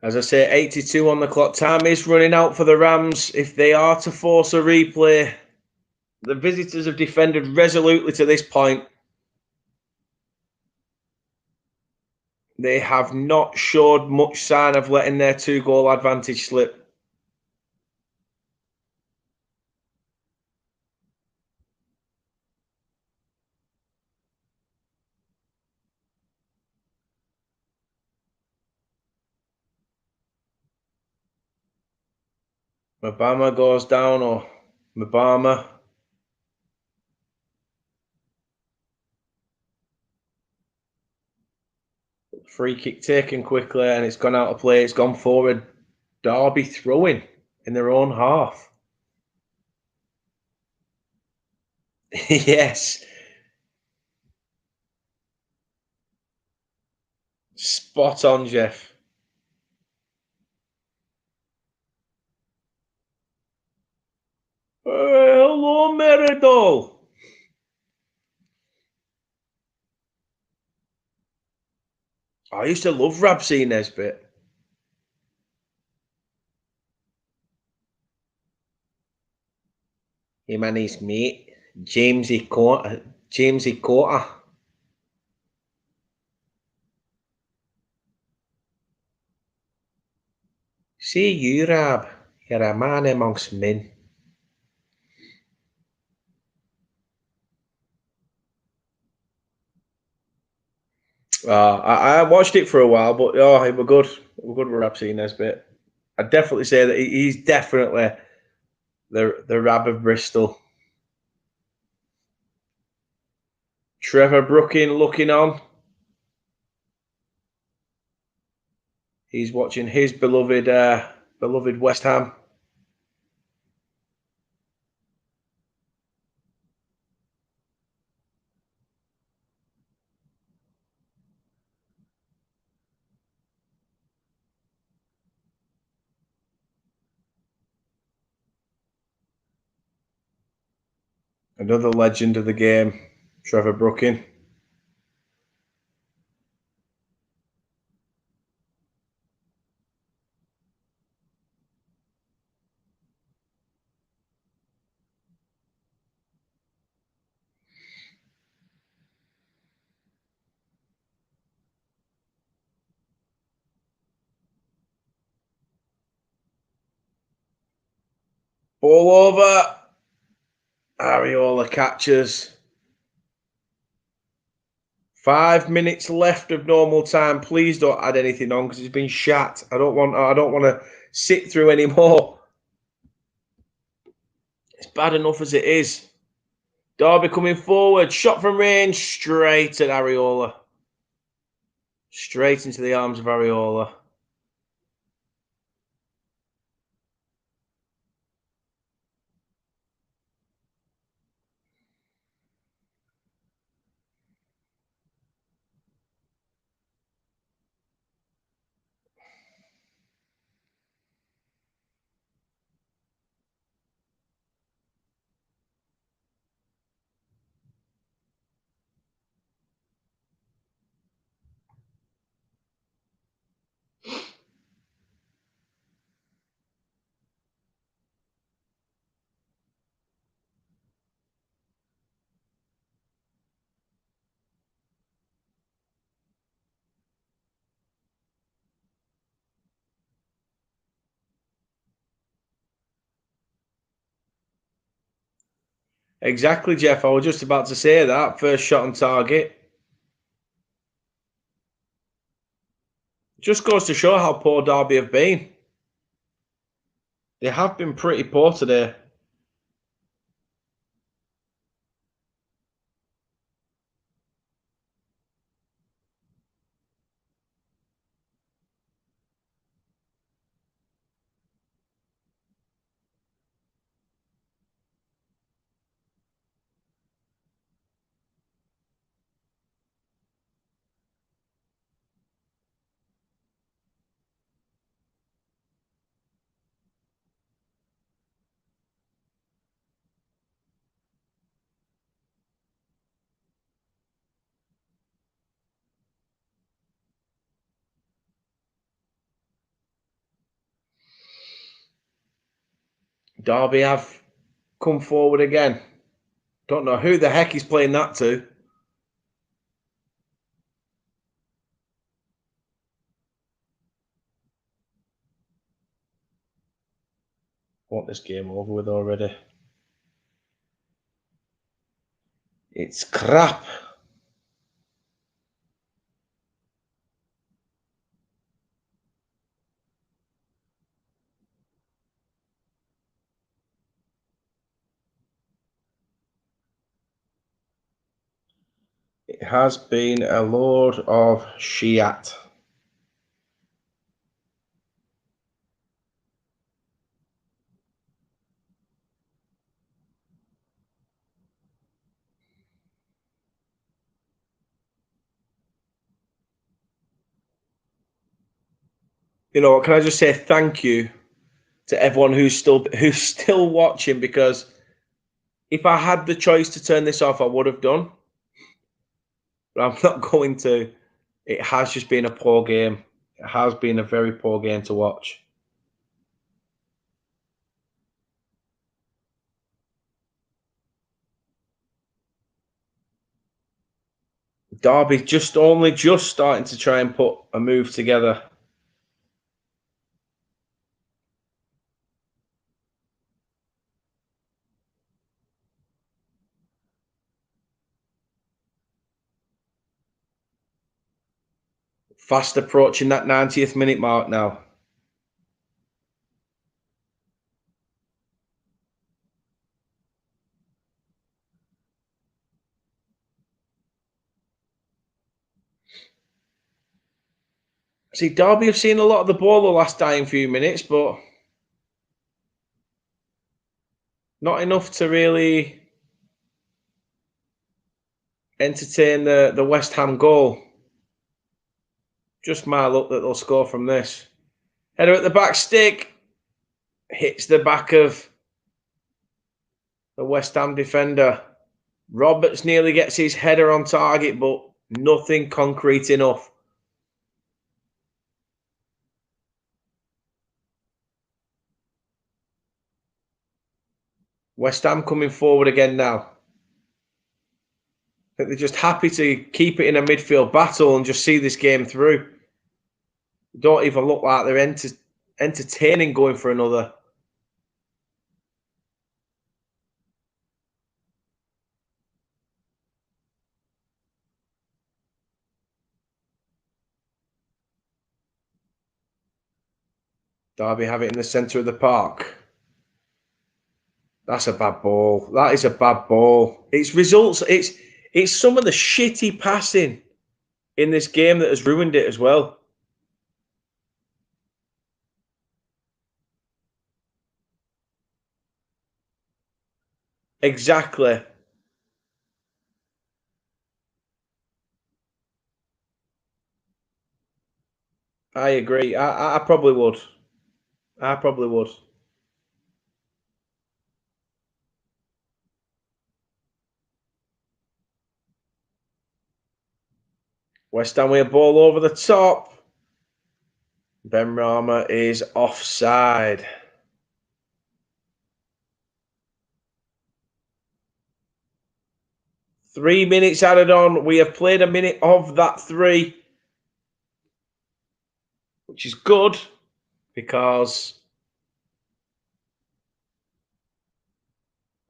As I say, 82 on the clock. Time is running out for the Rams. If they are to force a replay, the visitors have defended resolutely to this point. They have not showed much sign of letting their 2-goal advantage slip. Mabama goes down, or Mabama. Free kick taken quickly, and it's gone out of play. It's gone forward. Derby throwing in their own half. Yes. Spot on, Jeff. Hello, Meridol. I used to love Rabsy Nesbitt. Him and his mate, Jamesy Cotter. See you, Rab. You're a man amongst men. I watched it for a while, but it were good. We're good with Rabsy Nesbitt. I'd definitely say that he's definitely the Rab of Bristol. Trevor Brooking looking on. He's watching his beloved West Ham. Another legend of the game, Trevor Brooking. Ball over. Areola catches. 5 minutes left of normal time. Please don't add anything on because it's been shat. I don't want to sit through anymore. It's bad enough as it is. Derby coming forward. Shot from range. Straight at Areola. Straight into the arms of Areola. Exactly, Jeff. I was just about to say that. First shot on target. Just goes to show how poor Derby have been. They have been pretty poor today. Derby have come forward again. Don't know who the heck he's playing that to. this game over with already. It's crap. It has been a load of shit. You know, can I just say thank you to everyone who's still watching, because if I had the choice to turn this off, I would have done. But I'm not going to. It has just been a poor game. It has been a very poor game to watch. Derby just starting to try and put a move together. Fast approaching that 90th minute mark now. See, Derby have seen a lot of the ball the last dying few minutes, but not enough to really entertain the West Ham goal. Just my luck that they'll score from this. Header at the back stick. Hits the back of the West Ham defender. Roberts nearly gets his header on target, but nothing concrete enough. West Ham coming forward again now. I think they're just happy to keep it in a midfield battle and just see this game through. They don't even look like they're entertaining going for another. Derby have it in the centre of the park. That's a bad ball. That is a bad ball. It's results. It's some of the shitty passing in this game that has ruined it as well. Exactly. I agree. I probably would. I probably would. West Ham with a ball over the top. Ben Rama is offside. Three minutes added on. We have played a minute of that three, which is good because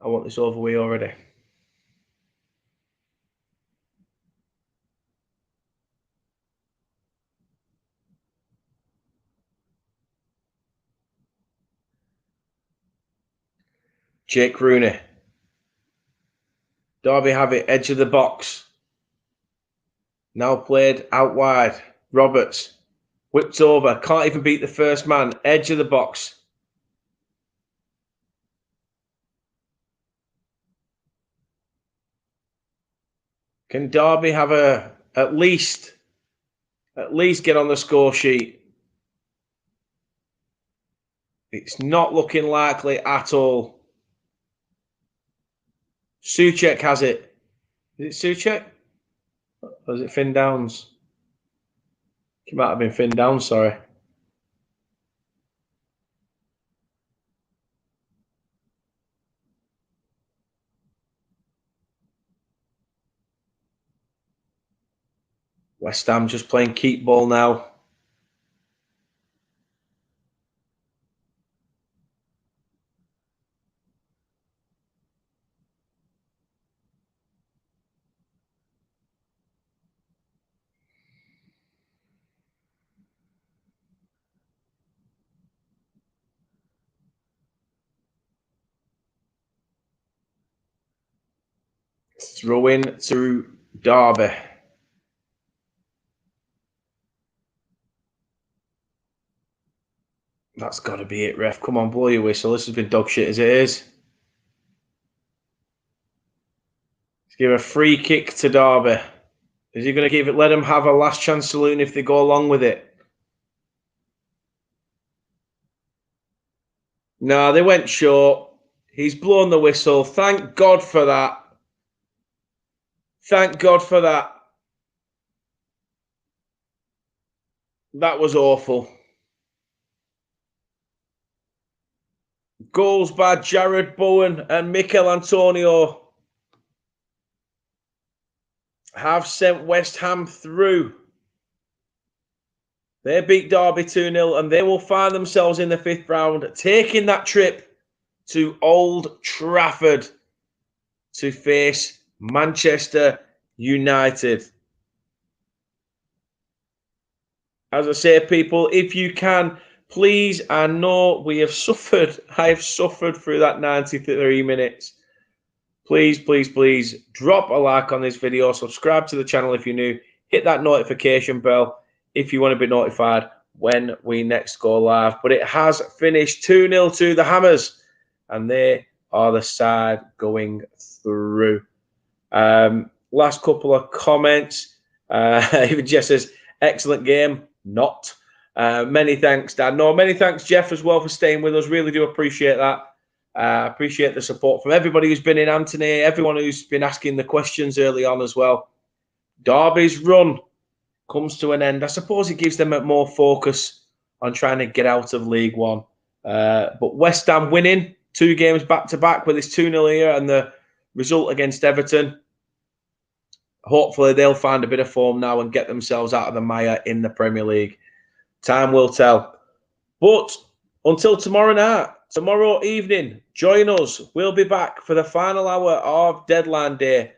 I want this over with already. Jake Rooney. Derby have it, edge of the box. Now played out wide. Roberts. Whipped over. Can't even beat the first man. Edge of the box. Can Derby have at least get on the score sheet? It's not looking likely at all. Souček has it. Is it Souček? Or is it Finn Downs? It might have been Finn Downs, sorry. West Ham just playing keep ball now. Throw in to Derby. That's got to be it, ref. Come on, blow your whistle. This has been dog shit as it is. Let's give a free kick to Derby. Is he going to give it? Let them have a last chance saloon if they go along with it. No, they went short. He's blown the whistle. Thank God for that. Thank God for that. That was awful. Goals by Jared Bowen and Mikel Antonio have sent West Ham through. They beat Derby 2-0 and they will find themselves in the 5th round, taking that trip to Old Trafford to face Manchester United. As I say, people, if you can, please, I know we have suffered. I have suffered through that 93 minutes. Please, please, please drop a like on this video. Subscribe to the channel if you're new. Hit that notification bell if you want to be notified when we next go live. But it has finished 2-0 to the Hammers, and they are the side going through. Last couple of comments. Even Jeff says, excellent game. Not. Many thanks, Dan. No, many thanks, Jeff, as well, for staying with us. Really do appreciate that. Appreciate the support from everybody who's been in, Anthony, everyone who's been asking the questions early on as well. Derby's run comes to an end. I suppose it gives them more focus on trying to get out of League One. But West Ham winning 2 games back-to-back with this 2-0 here and the result against Everton. Hopefully they'll find a bit of form now and get themselves out of the mire in the Premier League. Time will tell. But until tomorrow night, tomorrow evening, join us. We'll be back for the final hour of Deadline Day.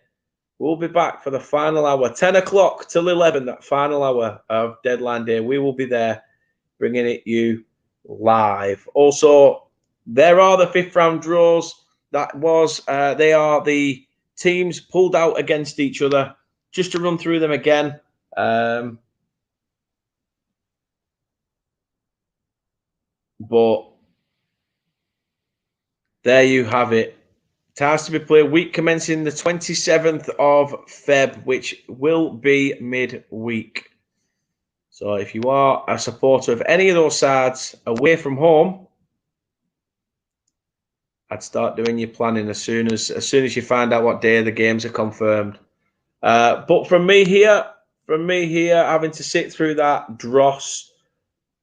We'll be back for the final hour, 10 o'clock till 11, that final hour of Deadline Day. We will be there bringing it you live. Also, there are the 5th round draws. They are the teams pulled out against each other. Just to run through them again. But there you have it. Times to be played. Week commencing the 27th of Feb, which will be midweek. So if you are a supporter of any of those sides away from home, I'd start doing your planning as soon as you find out what day the games are confirmed. But from me here, having to sit through that dross,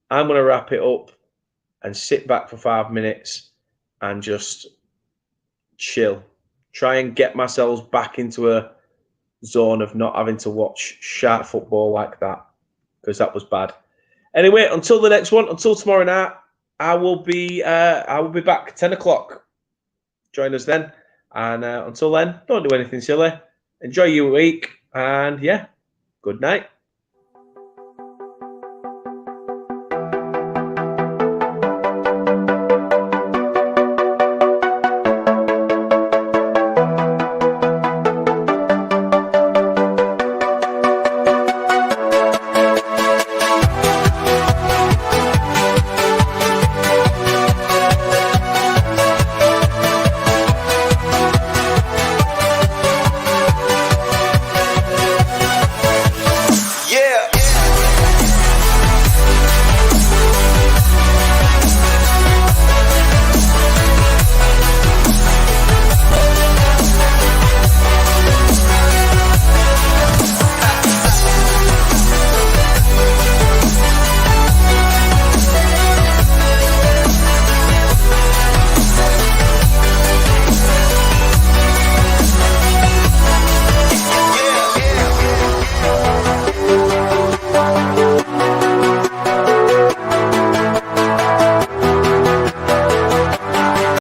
I'm going to wrap it up and sit back for 5 minutes and just chill. Try and get myself back into a zone of not having to watch sharp football like that, because that was bad. Anyway, until the next one, until tomorrow night, I will be back 10 o'clock. Join us then. And until then, don't do anything silly. Enjoy your week. And yeah, good night.